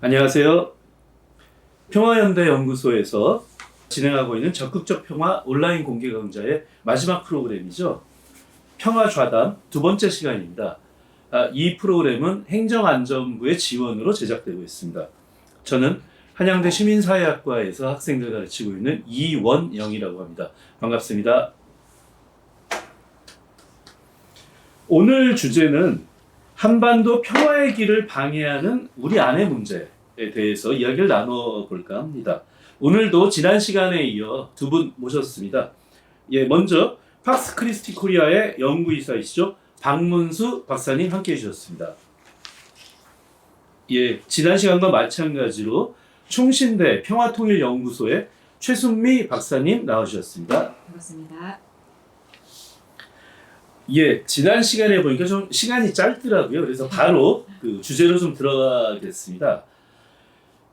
안녕하세요. 평화연대연구소에서 진행하고 있는 적극적 평화 온라인 공개 강좌의 마지막 프로그램이죠. 평화좌담 두 번째 시간입니다. 이 프로그램은 행정안전부의 지원으로 제작되고 있습니다. 저는 한양대 시민사회학과에서 학생들 가르치고 있는 이원영이라고 합니다. 반갑습니다. 오늘 주제는 한반도 평화의 길을 방해하는 우리 안의 문제에 대해서 이야기를 나눠볼까 합니다. 오늘도 지난 시간에 이어 두 분 모셨습니다. 먼저 팍스 크리스티 코리아의 연구이사이시죠. 박문수 박사님 함께해 주셨습니다. 지난 시간과 마찬가지로 충신대 평화통일연구소의 최순미 박사님 나와주셨습니다. 반갑습니다. 지난 시간에 보니까 좀 시간이 짧더라고요. 그래서 바로 그 주제로 좀 들어가겠습니다.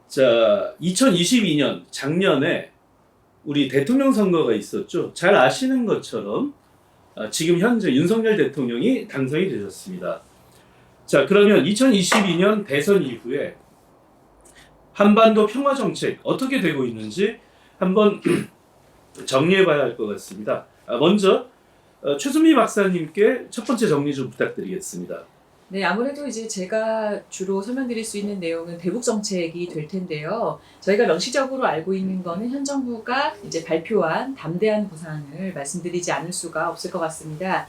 자, 2022년 작년에 우리 대통령 선거가 있었죠. 잘 아시는 것처럼 지금 현재 윤석열 대통령이 당선이 되셨습니다. 자, 그러면 2022년 대선 이후에 한반도 평화 정책 어떻게 되고 있는지 한번 정리해 봐야 할 것 같습니다. 먼저 최순미 박사님께 첫 번째 정리 좀 부탁드리겠습니다. 네, 아무래도 이제 제가 주로 설명드릴 수 있는 내용은 대북 정책이 될 텐데요. 저희가 명시적으로 알고 있는 거는 현 정부가 이제 발표한 담대한 구상을 말씀드리지 않을 수가 없을 것 같습니다.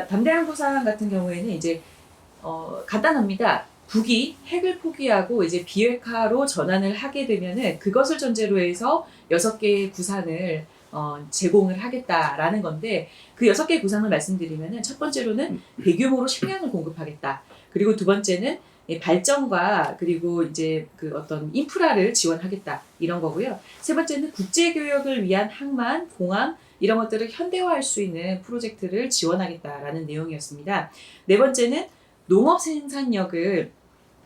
담대한 구상 같은 경우에는 이제 간단합니다. 북이 핵을 포기하고 이제 비핵화로 전환을 하게 되면은 그것을 전제로 해서 6개의 구상을 제공을 하겠다라는 건데, 그 6개의 구상을 말씀드리면은 첫 번째로는 대규모로 식량을 공급하겠다. 그리고 두 번째는 발전과 그리고 이제 그 어떤 인프라를 지원하겠다, 이런 거고요. 세 번째는 국제 교역을 위한 항만, 공항 이런 것들을 현대화할 수 있는 프로젝트를 지원하겠다라는 내용이었습니다. 네 번째는 농업 생산력을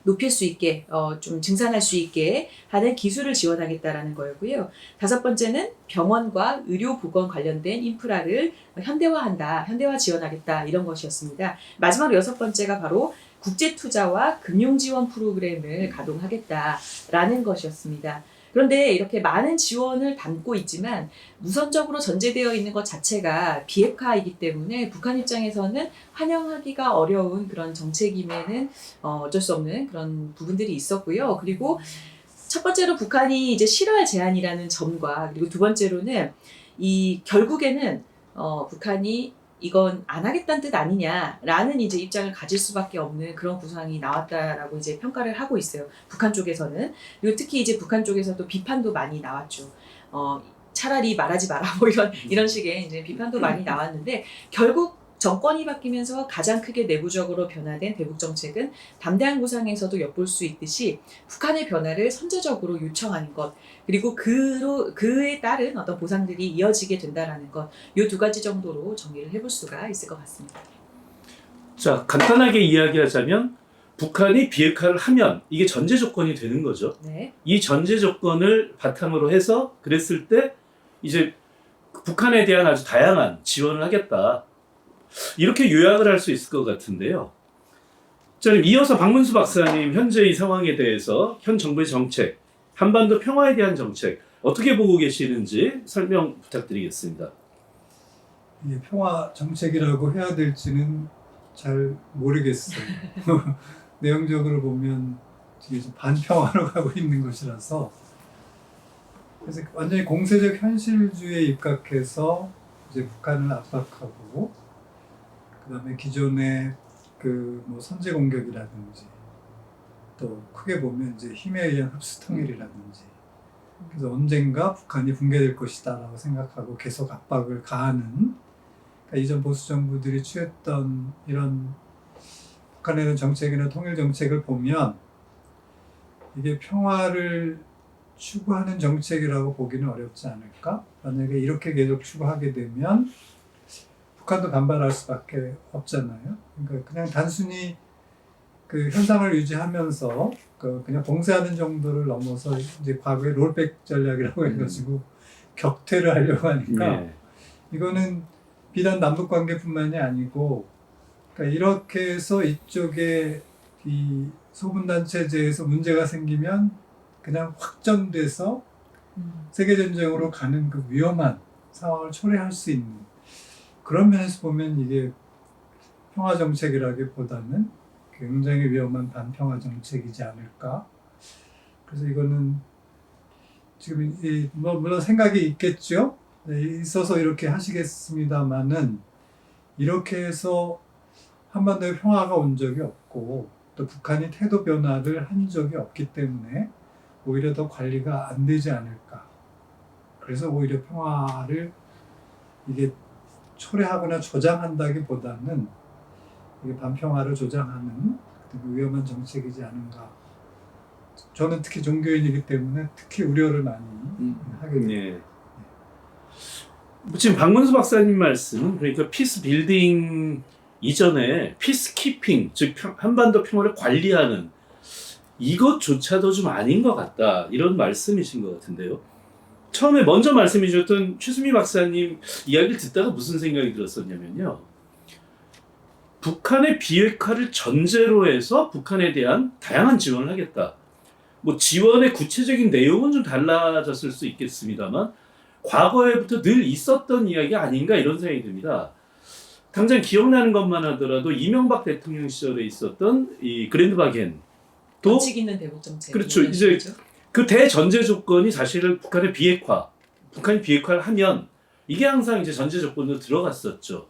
높일 수 있게, 좀 증산할 수 있게 하는 기술을 지원하겠다라는 거였고요. 다섯 번째는 병원과 의료보건 관련된 인프라를 현대화 지원하겠다, 이런 것이었습니다. 마지막으로 여섯 번째가 바로 국제투자와 금융지원 프로그램을 가동하겠다라는 것이었습니다. 그런데 이렇게 많은 지원을 담고 있지만 우선적으로 전제되어 있는 것 자체가 비핵화이기 때문에 북한 입장에서는 환영하기가 어려운 그런 정책임에는 어쩔 수 없는 그런 부분들이 있었고요. 그리고 첫 번째로 북한이 이제 실효할 제한이라는 점과, 그리고 두 번째로는 결국에는 북한이 이건 안 하겠다는 뜻 아니냐라는 이제 입장을 가질 수밖에 없는 그런 구상이 나왔다라고 이제 평가를 하고 있어요. 북한 쪽에서는. 그리고 특히 이제 북한 쪽에서도 비판도 많이 나왔죠. 차라리 말하지 마라, 뭐 이런 식의 이제 비판도 많이 나왔는데, 결국 정권이 바뀌면서 가장 크게 내부적으로 변화된 대북 정책은 담대한 구상에서도 엿볼 수 있듯이 북한의 변화를 선제적으로 요청하는 것, 그리고 그에 따른 어떤 보상들이 이어지게 된다라는 것, 이 두 가지 정도로 정리를 해볼 수가 있을 것 같습니다. 자, 간단하게 이야기하자면 북한이 비핵화를 하면 이게 전제 조건이 되는 거죠. 네. 이 전제 조건을 바탕으로 해서 그랬을 때 이제 북한에 대한 아주 다양한 지원을 하겠다, 이렇게 요약을 할 수 있을 것 같은데요. 자, 그럼 이어서 박문수 박사님, 현재 이 상황에 대해서 현 정부의 정책, 한반도 평화에 대한 정책 어떻게 보고 계시는지 설명 부탁드리겠습니다. 이게 평화 정책이라고 해야 될지는 잘 모르겠어요. 내용적으로 보면 되게 좀 반평화로 가고 있는 것이라서, 그래서 완전히 공세적 현실주의에 입각해서 이제 북한을 압박하고, 그다음에 기존의 뭐 선제 공격이라든지, 또 크게 보면 이제 힘에 의한 흡수 통일이라든지, 그래서 언젠가 북한이 붕괴될 것이다라고 생각하고 계속 압박을 가하는, 그러니까 이전 보수 정부들이 취했던 이런 북한에 대한 정책이나 통일 정책을 보면 이게 평화를 추구하는 정책이라고 보기는 어렵지 않을까? 만약에 이렇게 계속 추구하게 되면 북한도 반발할 수밖에 없잖아요. 그러니까 그냥 단순히 그 현상을 유지하면서 그냥 봉쇄하는 정도를 넘어서 이제 과거의 롤백 전략이라고 해가지고 격퇴를 하려고 하니까 이거는 비단 남북 관계뿐만이 아니고, 그러니까 이렇게 해서 이쪽에 소분단체제에서 문제가 생기면 그냥 확전돼서 세계전쟁으로 가는 그 위험한 상황을 초래할 수 있는 그런 면에서 보면 이게 평화정책이라기보다는 굉장히 위험한 반평화정책이지 않을까. 그래서 이거는 지금 물론 생각이 있겠죠. 네, 있어서 이렇게 하시겠습니다만은 이렇게 해서 한반도에 평화가 온 적이 없고 또 북한이 태도 변화를 한 적이 없기 때문에 오히려 더 관리가 안 되지 않을까. 그래서 오히려 평화를 이게 초래하거나 조장한다기보다는 이게 반평화를 조장하는 위험한 정책이지 않은가. 저는 특히 종교인이기 때문에 특히 우려를 많이 하게 됩니다. 예. 지금 박문수 박사님 말씀은 그러니까 피스 빌딩 이전에 피스 키핑, 즉 한반도 평화를 관리하는 이것조차도 좀 아닌 것 같다, 이런 말씀이신 것 같은데요. 처음에 먼저 말씀해 주셨던 최수미 박사님 이야기를 듣다가 무슨 생각이 들었었냐면요, 북한의 비핵화를 전제로 해서 북한에 대한 다양한 지원을 하겠다. 뭐 지원의 구체적인 내용은 좀 달라졌을 수 있겠습니다만 과거에부터 늘 있었던 이야기 아닌가, 이런 생각이 듭니다. 당장 기억나는 것만 하더라도 이명박 대통령 시절에 있었던 이 그랜드 바겐 또 원칙 있는 대북 정책. 그렇죠. 이제 그 대전제 조건이 사실은 북한의 비핵화, 북한이 비핵화를 하면 이게 항상 이제 전제 조건으로 들어갔었죠.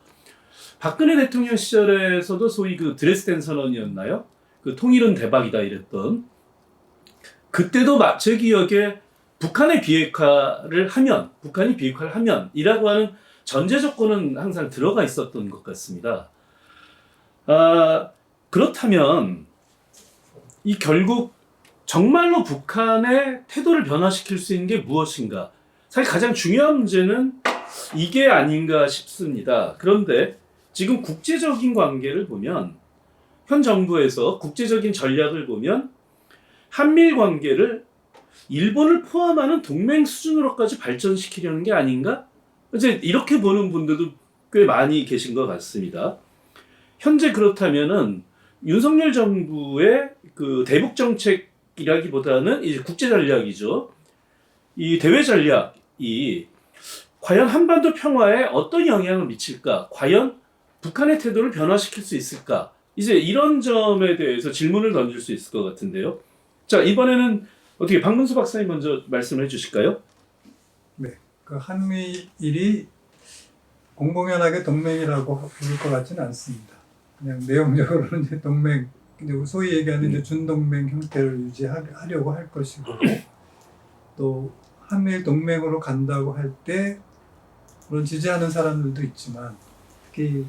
박근혜 대통령 시절에서도 소위 그 드레스덴 선언이었나요? 그 통일은 대박이다 이랬던, 그때도 제 기억에 북한이 비핵화를 하면 이라고 하는 전제 조건은 항상 들어가 있었던 것 같습니다. 그렇다면 이 결국 정말로 북한의 태도를 변화시킬 수 있는 게 무엇인가? 사실 가장 중요한 문제는 이게 아닌가 싶습니다. 그런데 지금 국제적인 관계를 보면, 현 정부에서 국제적인 전략을 보면 한미일 관계를 일본을 포함하는 동맹 수준으로까지 발전시키려는 게 아닌가? 이제 이렇게 보는 분들도 꽤 많이 계신 것 같습니다. 현재 그렇다면은 윤석열 정부의 그 대북 정책이라기보다는 이제 국제 전략이죠. 이 대외 전략이 과연 한반도 평화에 어떤 영향을 미칠까? 과연 북한의 태도를 변화시킬 수 있을까? 이제 이런 점에 대해서 질문을 던질 수 있을 것 같은데요. 자, 이번에는 어떻게 박문수 박사님 먼저 말씀해 주실까요? 네, 그 한미일이 공공연하게 동맹이라고 부를 것 같지는 않습니다. 그냥 내용적으로는 이제 동맹, 소위 얘기하는 이제 준동맹 형태를 유지하려고 할 것이고, 또 한미일 동맹으로 간다고 할 때 물론 지지하는 사람들도 있지만, 특히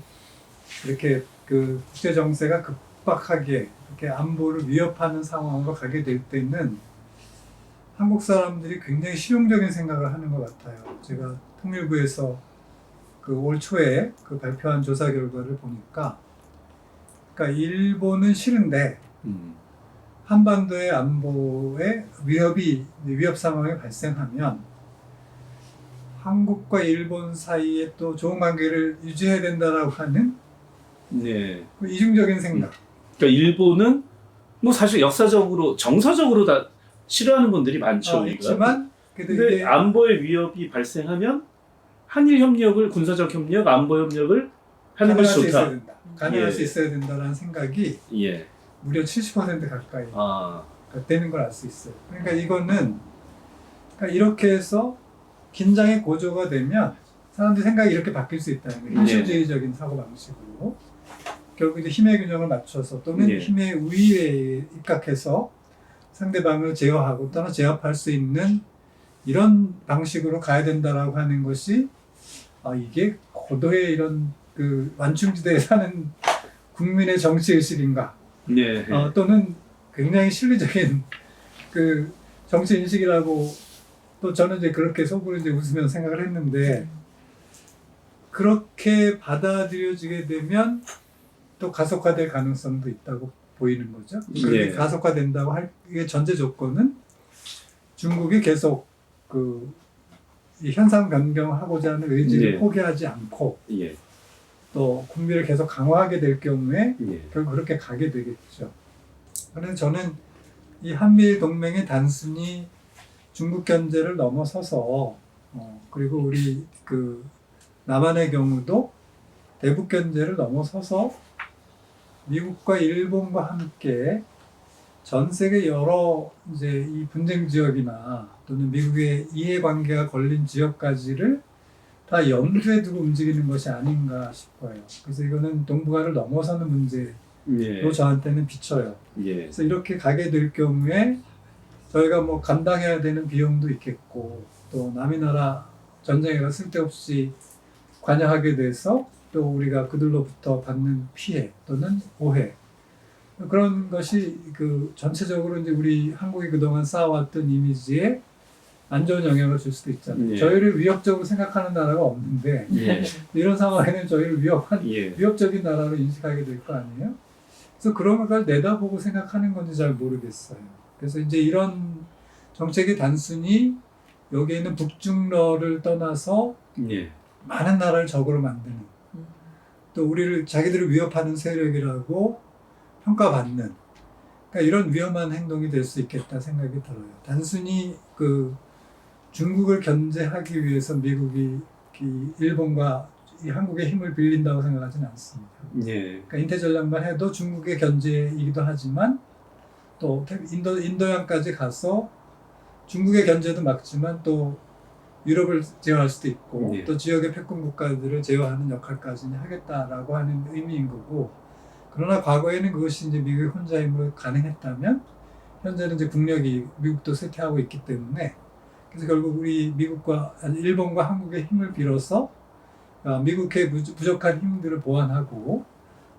이렇게 그 국제 정세가 급박하게 이렇게 안보를 위협하는 상황으로 가게 될 때는 한국 사람들이 굉장히 실용적인 생각을 하는 것 같아요. 제가 통일부에서 그 올 초에 그 발표한 조사 결과를 보니까, 그러니까 일본은 싫은데 한반도의 안보에 위협 상황이 발생하면 한국과 일본 사이에 또 좋은 관계를 유지해야 된다라고 하는 네. 이중적인 생각. 그러니까 일본은 뭐 사실 역사적으로 정서적으로 다 싫어하는 분들이 많죠. 우리가. 있지만 그래도 근데 이게 안보의 위협이 발생하면 한일 협력을, 군사적 협력, 안보 협력을 하는 것이 가능할 수 있어야 좋다. 된다. 가능할 예. 수 있어야 된다라는 생각이 예. 무려 70% 가까이 아. 되는 걸 알 수 있어요. 그러니까 이거는 그러니까 이렇게 해서 긴장의 고조가 되면 사람들 생각이 이렇게 바뀔 수 있다는 거예요. 현실주의적인 사고 방식으로 결국 이제 힘의 균형을 맞춰서 또는 예. 힘의 우위에 입각해서 상대방을 제어하고 또는 제압할 수 있는 이런 방식으로 가야 된다라고 하는 것이 이게 고도의 이런 그 완충지대에 사는 국민의 정치 의식인가? 네. 또는 굉장히 실리적인 그 정치 인식이라고 또 저는 이제 그렇게 속으로 이제 웃으면서 생각을 했는데, 그렇게 받아들여지게 되면 또 가속화될 가능성도 있다고 보이는 거죠. 그렇게 네. 가속화된다고 할 이게 전제 조건은 중국이 계속 이 현상 변경하고자 하는 의지를 네. 포기하지 않고 예. 또 군비를 계속 강화하게 될 경우에 예. 결국 그렇게 가게 되겠죠. 그래서 저는 이 한미일 동맹이 단순히 중국 견제를 넘어서서 그리고 우리 그 남한의 경우도 대북 견제를 넘어서서 미국과 일본과 함께 전 세계 여러 이제 이 분쟁 지역이나 또는 미국의 이해관계가 걸린 지역까지를 다 염두에 두고 움직이는 것이 아닌가 싶어요. 그래서 이거는 동북아를 넘어서는 문제로 예. 저한테는 비쳐요. 예. 그래서 이렇게 가게 될 경우에 저희가 뭐 감당해야 되는 비용도 있겠고 또 남의 나라 전쟁에 가 쓸데없이 관여하게 돼서 또 우리가 그들로부터 받는 피해 또는 오해 그런 것이 그 전체적으로 이제 우리 한국이 그동안 쌓아왔던 이미지에 안 좋은 영향을 줄 수도 있잖아요. 예. 저희를 위협적으로 생각하는 나라가 없는데 예. 이런 상황에는 저희를 예. 위협적인 나라로 인식하게 될 거 아니에요? 그래서 그런 걸 내다보고 생각하는 건지 잘 모르겠어요. 그래서 이제 이런 정책이 단순히 여기에 있는 북중러를 떠나서 예. 많은 나라를 적으로 만드는 또 우리를 자기들을 위협하는 세력이라고 평가받는 그러니까 이런 위험한 행동이 될 수 있겠다 생각이 들어요. 단순히 그 중국을 견제하기 위해서 미국이 일본과 이 한국의 힘을 빌린다고 생각하지는 않습니다. 예. 그러니까 인태 전략만 해도 중국의 견제이기도 하지만 또 인도양까지 가서 중국의 견제도 막지만 또 유럽을 제어할 수도 있고 예. 또 지역의 패권 국가들을 제어하는 역할까지 하겠다라고 하는 의미인 거고 그러나 과거에는 그것이 이제 미국의 혼자 힘으로 가능했다면 현재는 이제 국력이 미국도 쇠퇴하고 있기 때문에 그래서 결국 우리 일본과 한국의 힘을 빌어서 미국의 부족한 힘들을 보완하고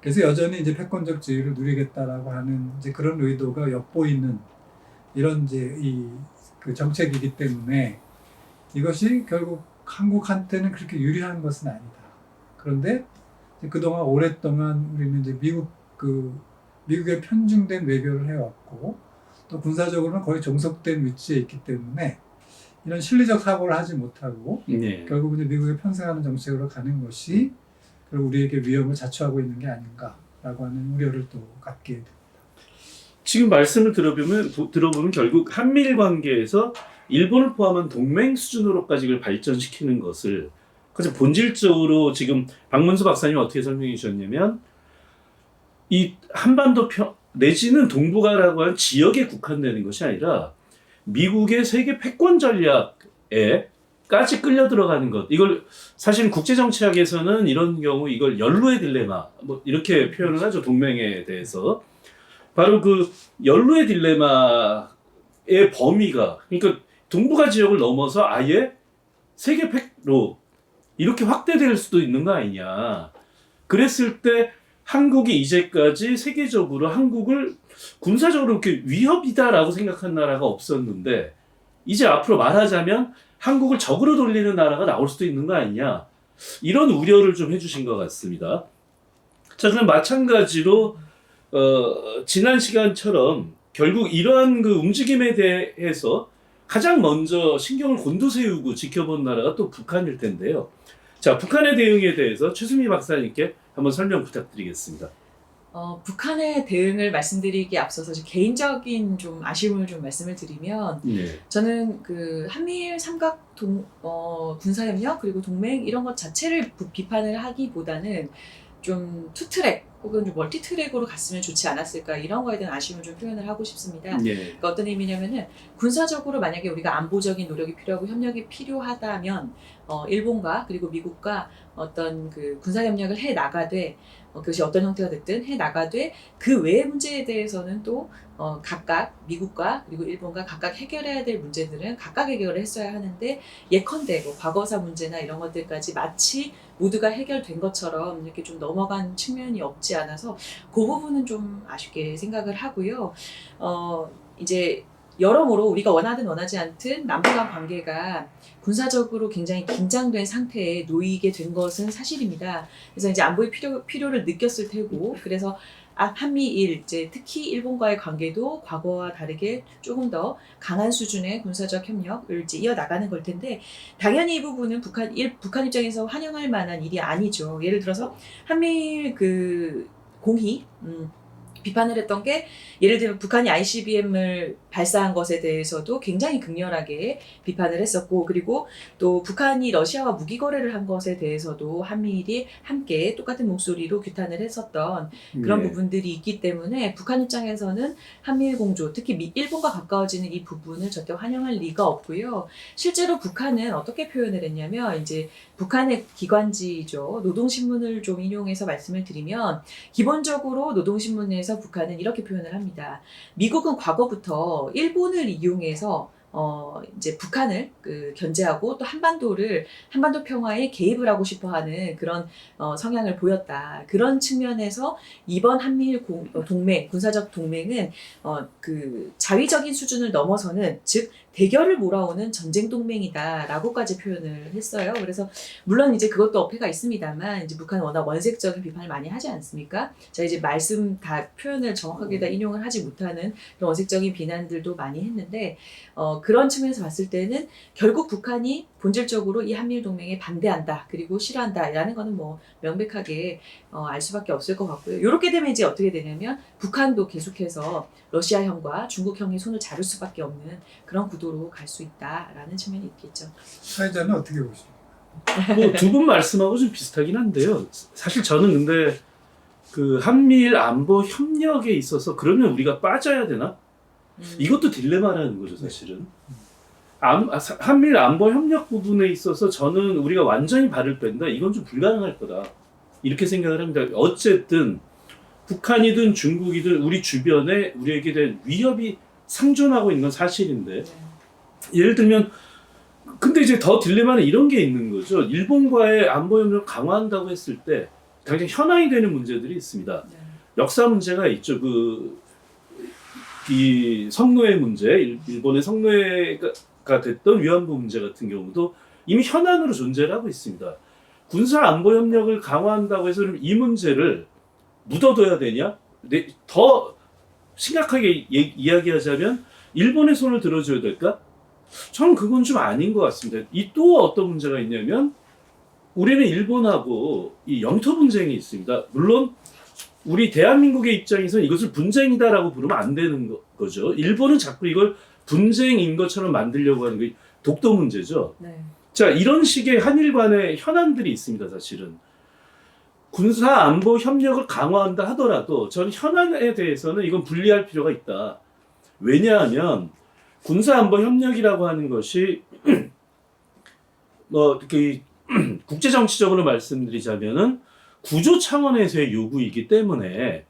그래서 여전히 이제 패권적 지위를 누리겠다라고 하는 이제 그런 의도가 엿보이는 이런 이제 그 정책이기 때문에 이것이 결국 한국한테는 그렇게 유리한 것은 아니다. 그런데 그동안 오랫동안 우리는 이제 미국에 편중된 외교를 해왔고 또 군사적으로는 거의 종속된 위치에 있기 때문에 이런 실리적 사고를 하지 못하고 예. 결국 이제 미국에 편승하는 정책으로 가는 것이 결국 우리에게 위험을 자초하고 있는 게 아닌가라고 하는 우려를 또 갖게 됩니다. 지금 말씀을 들어보면 결국 한미일 관계에서 일본을 포함한 동맹 수준으로까지 이걸 발전시키는 것을 그래서 본질적으로 지금 박문수 박사님 어떻게 설명해 주셨냐면 이 한반도 내지는 동북아라고 하는 지역에 국한되는 것이 아니라 미국의 세계 패권 전략에까지 끌려 들어가는 것. 이걸 사실 국제 정치학에서는 이런 경우 이걸 연루의 딜레마 뭐 이렇게 표현을 하죠. 동맹에 대해서. 바로 그 연루의 딜레마의 범위가 그러니까 동북아 지역을 넘어서 아예 세계 패로 이렇게 확대될 수도 있는 거 아니냐. 그랬을 때 한국이 이제까지 세계적으로 한국을 군사적으로 이렇게 위협이다라고 생각한 나라가 없었는데 이제 앞으로 말하자면 한국을 적으로 돌리는 나라가 나올 수도 있는 거 아니냐. 이런 우려를 좀 해주신 것 같습니다. 자, 그럼 마찬가지로 지난 시간처럼 결국 이러한 그 움직임에 대해서 가장 먼저 신경을 곤두세우고 지켜본 나라가 또 북한일 텐데요. 자, 북한의 대응에 대해서 최수미 박사님께 한번 설명 부탁드리겠습니다. 북한의 대응을 말씀드리기에 앞서서 개인적인 좀 아쉬움을 좀 말씀을 드리면 네. 저는 그 한미일 삼각 군사협력 그리고 동맹 이런 것 자체를 비판을 하기보다는 좀 투트랙 혹은 좀 멀티트랙으로 갔으면 좋지 않았을까 이런 거에 대한 아쉬움을 좀 표현을 하고 싶습니다. 네. 그러니까 어떤 의미냐면은 군사적으로 만약에 우리가 안보적인 노력이 필요하고 협력이 필요하다면 일본과 그리고 미국과 어떤 그 군사협력을 해 나가되 그것이 어떤 형태가 됐든 해 나가되 그 외의 문제에 대해서는 또 각각 미국과 그리고 일본과 각각 해결해야 될 문제들은 각각 해결을 했어야 하는데 예컨대 뭐 과거사 문제나 이런 것들까지 마치 모두가 해결된 것처럼 이렇게 좀 넘어간 측면이 없지 않아서 그 부분은 좀 아쉽게 생각을 하고요. 이제 여러모로 우리가 원하든 원하지 않든 남북한 관계가 군사적으로 굉장히 긴장된 상태에 놓이게 된 것은 사실입니다. 그래서 이제 안보의 필요를 느꼈을 테고, 그래서 한미일 이제 특히 일본과의 관계도 과거와 다르게 조금 더 강한 수준의 군사적 협력을 이제 이어나가는 걸 텐데, 당연히 이 부분은 북한 입장에서 환영할 만한 일이 아니죠. 예를 들어서 한미일 그 공히 비판을 했던 게 예를 들면 북한이 ICBM을 발사한 것에 대해서도 굉장히 극렬하게 비판을 했었고 그리고 또 북한이 러시아와 무기 거래를 한 것에 대해서도 한미일이 함께 똑같은 목소리로 규탄을 했었던 그런 네. 부분들이 있기 때문에 북한 입장에서는 한미일 공조 특히 일본과 가까워지는 이 부분을 절대 환영할 리가 없고요. 실제로 북한은 어떻게 표현을 했냐면 이제 북한의 기관지죠. 노동신문을 좀 인용해서 말씀을 드리면 기본적으로 노동신문에서 북한은 이렇게 표현을 합니다. 미국은 과거부터 일본을 이용해서 이제 북한을 견제하고 또 한반도 평화에 개입을 하고 싶어하는 그런 성향을 보였다. 그런 측면에서 이번 한미일 동맹, 군사적 동맹은 자위적인 수준을 넘어서는 즉 대결을 몰아오는 전쟁 동맹이다라고까지 표현을 했어요. 그래서 물론 이제 그것도 어폐가 있습니다만 이제 북한은 워낙 원색적인 비판을 많이 하지 않습니까? 자 이제 말씀 다 표현을 정확하게 다 인용을 하지 못하는 그런 원색적인 비난들도 많이 했는데 그런 측면에서 봤을 때는 결국 북한이 본질적으로 이 한미일 동맹에 반대한다 그리고 싫어한다라는 거는 뭐 명백하게 알 수밖에 없을 것 같고요. 이렇게 되면 이제 어떻게 되냐면 북한도 계속해서 러시아형과 중국형의 손을 잡을 수밖에 없는 그런 구도로 갈 수 있다라는 측면이 있겠죠. 사회자는 어떻게 보십니까? 뭐 두 분 말씀하고 좀 비슷하긴 한데요. 사실 저는 근데 그 한미일 안보 협력에 있어서 그러면 우리가 빠져야 되나? 이것도 딜레마라는 거죠, 사실은. 한미일 안보 협력 부분에 있어서 저는 우리가 완전히 발을 뺀다. 이건 좀 불가능할 거다. 이렇게 생각을 합니다. 어쨌든 북한이든 중국이든 우리 주변에 우리에게 된 위협이 상존하고 있는 건 사실인데 예를 들면 근데 이제 더 딜레마는 이런 게 있는 거죠. 일본과의 안보 협력을 강화한다고 했을 때 당장 현안이 되는 문제들이 있습니다. 역사 문제가 있죠. 이 성노예 문제, 일본의 성노예가 됐던 위안부 문제 같은 경우도 이미 현안으로 존재를 하고 있습니다. 군사 안보 협력을 강화한다고 해서 이 문제를 묻어둬야 되냐? 더 심각하게 이야기하자면 일본의 손을 들어줘야 될까? 저는 그건 좀 아닌 것 같습니다. 이 또 어떤 문제가 있냐면 우리는 일본하고 이 영토 분쟁이 있습니다. 물론 우리 대한민국의 입장에서는 이것을 분쟁이다라고 부르면 안 되는 거죠. 일본은 자꾸 이걸 분쟁인 것처럼 만들려고 하는 게 독도 문제죠. 네. 자, 이런 식의 한일 간의 현안들이 있습니다, 사실은. 군사 안보 협력을 강화한다 하더라도 저는 현안에 대해서는 이건 분리할 필요가 있다. 왜냐하면 군사 안보 협력이라고 하는 것이 국제 정치적으로 말씀드리자면은 구조 차원에서의 요구이기 때문에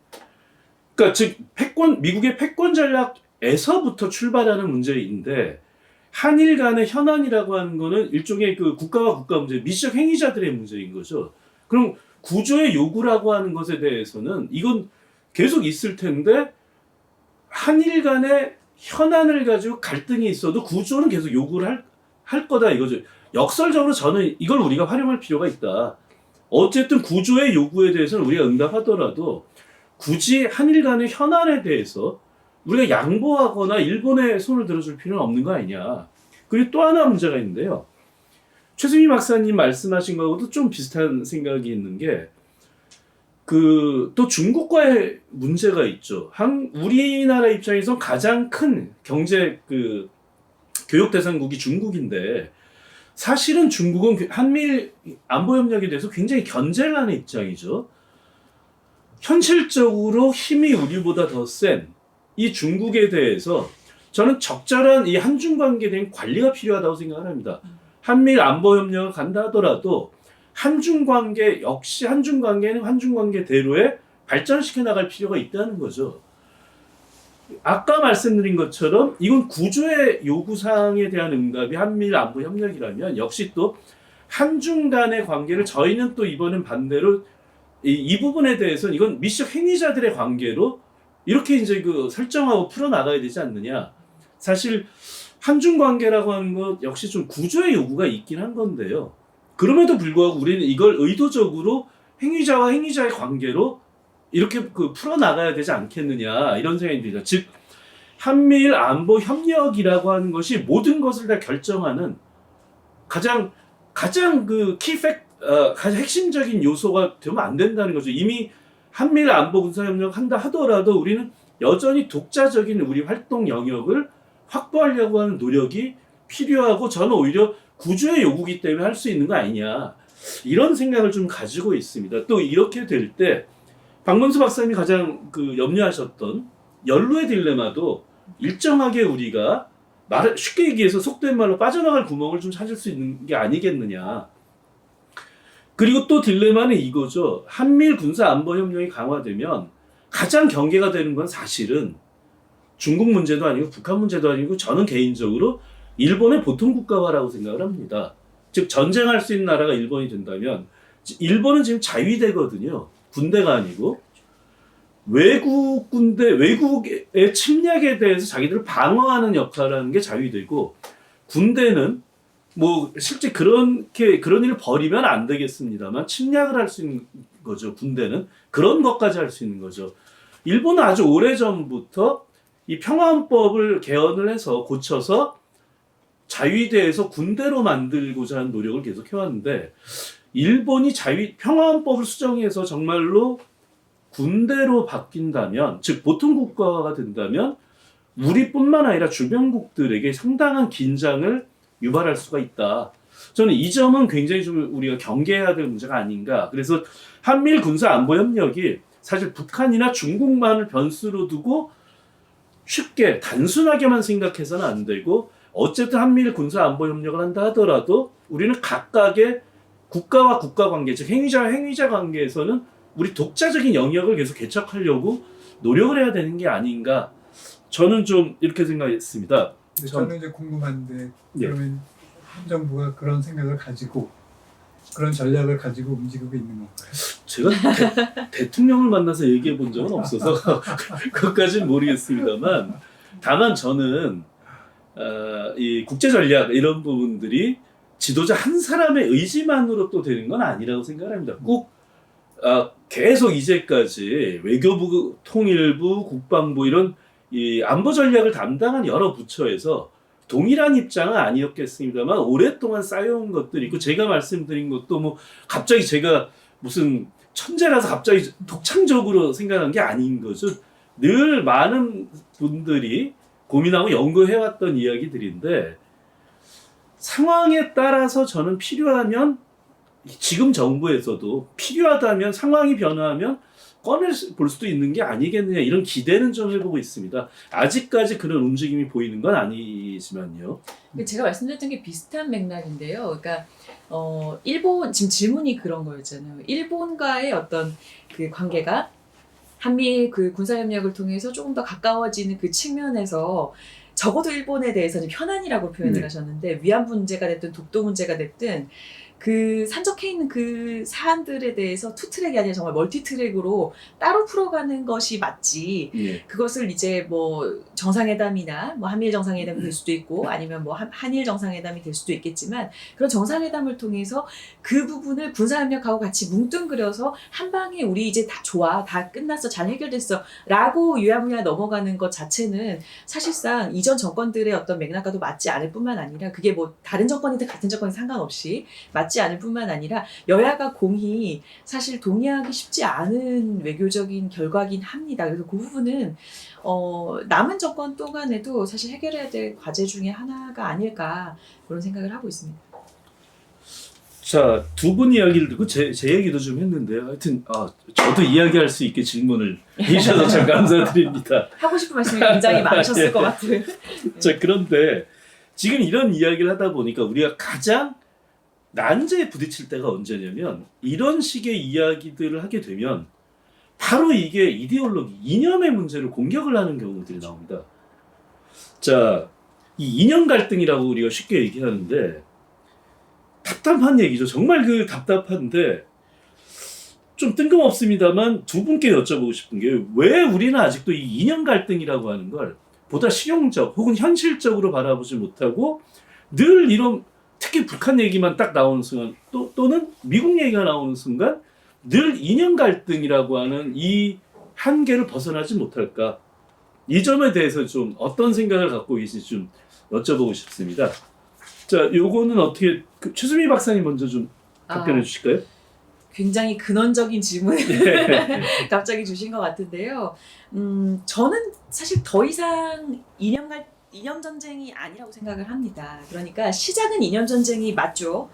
그러니까 즉 미국의 패권 전략에서부터 출발하는 문제인데 한일 간의 현안이라고 하는 거는 일종의 국가와 국가 문제, 미시적 행위자들의 문제인 거죠. 그럼 구조의 요구라고 하는 것에 대해서는 이건 계속 있을 텐데 한일 간의 현안을 가지고 갈등이 있어도 구조는 계속 요구를 할 거다 이거죠. 역설적으로 저는 이걸 우리가 활용할 필요가 있다. 어쨌든 구조의 요구에 대해서는 우리가 응답하더라도 굳이 한일 간의 현안에 대해서 우리가 양보하거나 일본의 손을 들어줄 필요는 없는 거 아니냐. 그리고 또 하나 문제가 있는데요. 최수미 박사님 말씀하신 거하고도 좀 비슷한 생각이 있는 게 또 중국과의 문제가 있죠. 우리나라 입장에서 가장 큰 경제 교역 대상국이 중국인데 사실은 중국은 한미일 안보 협력에 대해서 굉장히 견제를 하는 입장이죠. 현실적으로 힘이 우리보다 더 센 이 중국에 대해서 저는 적절한 이 한중 관계에 대한 관리가 필요하다고 생각을 합니다. 한미일 안보 협력을 간다 하더라도 한중 관계는 한중 관계대로의 발전시켜 나갈 필요가 있다는 거죠. 아까 말씀드린 것처럼 이건 구조의 요구사항에 대한 응답이 한미일 안보 협력이라면 역시 또 한중 간의 관계를 저희는 또 이번엔 반대로 이 부분에 대해서는 이건 미시적 행위자들의 관계로 이렇게 이제 설정하고 풀어나가야 되지 않느냐. 사실 한중 관계라고 하는 것 역시 좀 구조의 요구가 있긴 한 건데요. 그럼에도 불구하고 우리는 이걸 의도적으로 행위자와 행위자의 관계로 이렇게 풀어나가야 되지 않겠느냐 이런 생각이 듭니다. 즉 한미일 안보 협력이라고 하는 것이 모든 것을 다 결정하는 가장 가장 핵심적인 요소가 되면 안 된다는 거죠. 이미 한미일 안보 군사협력 한다 하더라도 우리는 여전히 독자적인 우리 활동 영역을 확보하려고 하는 노력이 필요하고 저는 오히려 구조의 요구기 때문에 할 수 있는 거 아니냐 이런 생각을 좀 가지고 있습니다. 또 이렇게 될 때 박문수 박사님이 가장 그 염려하셨던 연루의 딜레마도 일정하게 우리가 쉽게 얘기해서 속된 말로 빠져나갈 구멍을 좀 찾을 수 있는 게 아니겠느냐. 그리고 또 딜레마는 이거죠. 한미일 군사 안보 협력이 강화되면 가장 경계가 되는 건 사실은 중국 문제도 아니고 북한 문제도 아니고 저는 개인적으로 일본의 보통 국가화라고 생각을 합니다. 즉 전쟁할 수 있는 나라가 일본이 된다면 일본은 지금 자위대거든요. 군대가 아니고 외국 군대, 외국의 침략에 대해서 자기들을 방어하는 역할을 하는 게 자위대고 군대는 뭐 실제 그런 일을 벌이면 안 되겠습니다만 침략을 할 수 있는 거죠. 군대는 그런 것까지 할 수 있는 거죠. 일본은 아주 오래전부터 이 평화헌법을 개헌을 해서 고쳐서 자위대에서 군대로 만들고자 하는 노력을 계속 해왔는데 일본이 평화헌법을 수정해서 정말로 군대로 바뀐다면 즉 보통 국가가 된다면 우리뿐만 아니라 주변국들에게 상당한 긴장을 유발할 수가 있다. 저는 이 점은 굉장히 좀 우리가 경계해야 될 문제가 아닌가. 그래서 한미일 군사 안보 협력이 사실 북한이나 중국만을 변수로 두고 쉽게 단순하게만 생각해서는 안 되고 어쨌든 한미일 군사 안보 협력을 한다 하더라도 우리는 각각의 국가와 국가 관계, 즉 행위자와 행위자 관계에서는 우리 독자적인 영역을 계속 개척하려고 노력을 해야 되는 게 아닌가. 저는 좀 이렇게 생각했습니다. 저는 이제 궁금한데 예. 그러면 현 정부가 그런 생각을 가지고 그런 전략을 가지고 움직이고 있는 건가요? 제가 대통령을 만나서 얘기해 본 적은 없어서 그것까지는 모르겠습니다만 다만 저는 이 국제 전략 이런 부분들이 지도자 한 사람의 의지만으로 또 되는 건 아니라고 생각합니다. 꼭 계속 이제까지 외교부, 통일부, 국방부 이런 이 안보 전략을 담당한 여러 부처에서 동일한 입장은 아니었겠습니다만 오랫동안 쌓여온 것들이 있고 제가 말씀드린 것도 뭐 갑자기 제가 무슨 천재라서 갑자기 독창적으로 생각한 게 아닌 거죠. 늘 많은 분들이 고민하고 연구해왔던 이야기들인데 상황에 따라서 저는 필요하면 지금 정부에서도 필요하다면 상황이 변화하면 꺼내 볼 수도 있는 게 아니겠느냐 이런 기대는 좀 해보고 있습니다. 아직까지 그런 움직임이 보이는 건 아니지만요. 제가 말씀드렸던 게 비슷한 맥락인데요. 그러니까 일본 지금 질문이 그런 거였잖아요. 일본과의 어떤 그 관계가 한미 그 군사협력을 통해서 조금 더 가까워지는 그 측면에서 적어도 일본에 대해서는 편안이라고 표현을 하셨는데 위안부 문제가 됐든 독도 문제가 됐든 그 산적해 있는 그 사안들에 대해서 투 트랙이 아니라 정말 멀티 트랙으로 따로 풀어가는 것이 맞지. 예. 그것을 이제 뭐 정상회담이나 뭐 한미일 정상회담이 될 수도 있고 아니면 뭐 한일 정상회담이 될 수도 있겠지만 그런 정상회담을 통해서 그 부분을 군사협력하고 같이 뭉뚱그려서 한 방에 우리 이제 다 좋아, 다 끝났어, 잘 해결됐어 라고 유야무야 넘어가는 것 자체는 사실상 이전 정권들의 어떤 맥락과도 맞지 않을 뿐만 아니라 그게 뭐 다른 정권이든 같은 정권이 상관없이 맞지 않을 뿐만 아니라 여야가 공히 사실 동의하기 쉽지 않은 외교적인 결과긴 합니다. 그래서 그 부분은 남은 정권 동안에도 사실 해결해야 될 과제 중에 하나가 아닐까 그런 생각을 하고 있습니다. 자, 두 분 이야기를 듣고 제 얘기도 좀 했는데요. 하여튼 저도 이야기할 수 있게 질문을 해주셔서 참 감사드립니다. 하고 싶은 말씀이 굉장히 많으셨을 것 같은. 자, 그런데 지금 이런 이야기를 하다 보니까 우리가 가장 난제에 부딪힐 때가 언제냐면 이런 식의 이야기들을 하게 되면 바로 이게 이데올로기, 이념의 문제를 공격을 하는 경우들이 나옵니다. 자, 이 이념 갈등이라고 우리가 쉽게 얘기하는데 답답한 얘기죠. 정말 그 답답한데 좀 뜬금없습니다만 두 분께 여쭤보고 싶은 게 왜 우리는 아직도 이 이념 갈등이라고 하는 걸 보다 실용적 혹은 현실적으로 바라보지 못하고 늘 이런 특히 북한 얘기만 딱 나오는 순간 또는 미국 얘기가 나오는 순간 늘 이념 갈등이라고 하는 이 한계를 벗어나지 못할까? 이 점에 대해서 좀 어떤 생각을 갖고 계신지 좀 여쭤보고 싶습니다. 자, 요거는 어떻게 최수미 박사님 먼저 좀 답변해 주실까요? 굉장히 근원적인 질문을 예. 갑자기 주신 것 같은데요. 저는 사실 더 이상 이념 전쟁이 아니라고 생각을 합니다. 그러니까 시작은 이념 전쟁이 맞죠.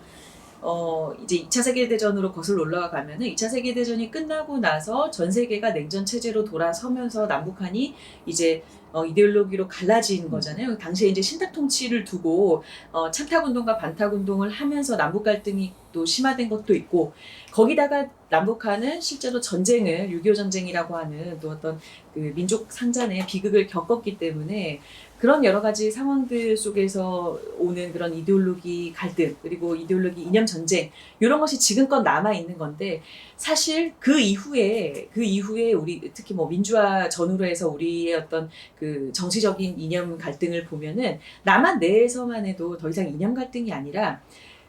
이제 2차 세계대전으로 거슬러 올라가면은 2차 세계대전이 끝나고 나서 전 세계가 냉전 체제로 돌아서면서 남북한이 이제 이데올로기로 갈라진 거잖아요. 당시에 이제 신탁 통치를 두고 창탁 운동과 반탁 운동을 하면서 남북 갈등이 또 심화된 것도 있고, 거기다가 남북한은 실제로 전쟁을 6.25 전쟁이라고 하는 또 어떤 그 민족 상잔의 비극을 겪었기 때문에 그런 여러 가지 상황들 속에서 오는 그런 이데올로기 갈등, 그리고 이데올로기 이념 전쟁, 이런 것이 지금껏 남아 있는 건데, 사실 그 이후에 우리 특히 뭐 민주화 전후로 해서 우리의 어떤 그 정치적인 이념 갈등을 보면은 남한 내에서만 해도 더 이상 이념 갈등이 아니라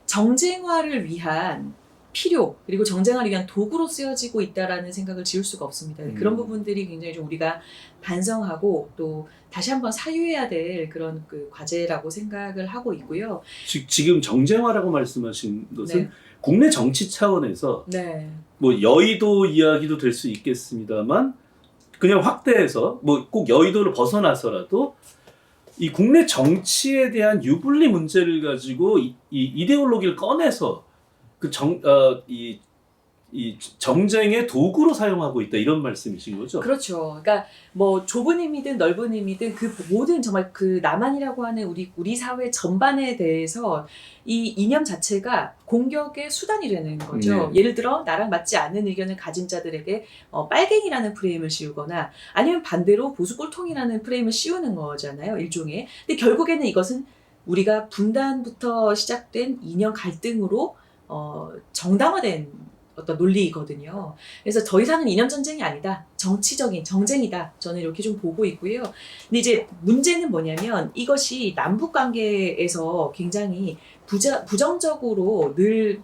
정쟁화를 위한 필요, 그리고 정쟁화를 위한 도구로 쓰여지고 있다라는 생각을 지울 수가 없습니다. 그런 부분들이 굉장히 좀 우리가 반성하고 또 다시 한번 사유해야 될 그런 그 과제라고 생각을 하고 있고요. 지금 정쟁화라고 말씀하신 것은 네. 국내 정치 차원에서 네. 뭐 여의도 이야기도 될 수 있겠습니다만 그냥 확대해서 뭐 꼭 여의도를 벗어나서라도 이 국내 정치에 대한 유불리 문제를 가지고 이 이데올로기를 꺼내서 이 정쟁의 도구로 사용하고 있다, 이런 말씀이신 거죠? 그렇죠. 그러니까 뭐 좁은 의미든 넓은 의미든 그 모든 정말 그 남한이라고 하는 우리 사회 전반에 대해서 이 이념 자체가 공격의 수단이 되는 거죠. 네. 예를 들어 나랑 맞지 않는 의견을 가진 자들에게 빨갱이라는 프레임을 씌우거나 아니면 반대로 보수 꼴통이라는 프레임을 씌우는 거잖아요. 일종의. 근데 결국에는 이것은 우리가 분단부터 시작된 이념 갈등으로 정당화된 어떤 논리거든요. 그래서 더 이상은 이념 전쟁이 아니다. 정치적인 정쟁이다. 저는 이렇게 좀 보고 있고요. 근데 이제 문제는 뭐냐면 이것이 남북 관계에서 굉장히 부정적으로 늘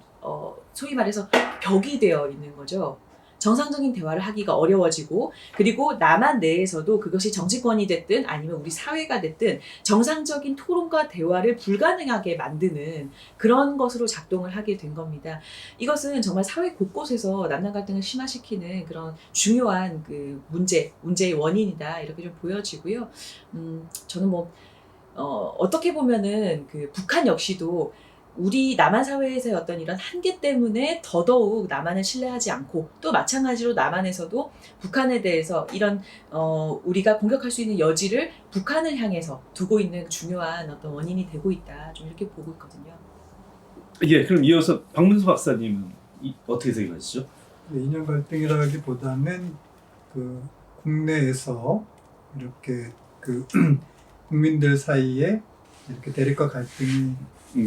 소위 말해서 벽이 되어 있는 거죠. 정상적인 대화를 하기가 어려워지고, 그리고 남한 내에서도 그것이 정치권이 됐든 아니면 우리 사회가 됐든 정상적인 토론과 대화를 불가능하게 만드는 그런 것으로 작동을 하게 된 겁니다. 이것은 정말 사회 곳곳에서 남남 갈등을 심화시키는 그런 중요한 그 문제의 원인이다, 이렇게 좀 보여지고요. 저는 뭐 어떻게 보면은 그 북한 역시도 우리 남한 사회에서의 어떤 이런 한계 때문에 더더욱 남한을 신뢰하지 않고, 또 마찬가지로 남한에서도 북한에 대해서 이런 우리가 공격할 수 있는 여지를 북한을 향해서 두고 있는 중요한 어떤 원인이 되고 있다, 좀 이렇게 보고 있거든요. 예, 그럼 이어서 박문수 박사님은 어떻게 생각하시죠? 이념 갈등이라기보다는 그 국내에서 이렇게 그 국민들 사이에 이렇게 대립과 갈등이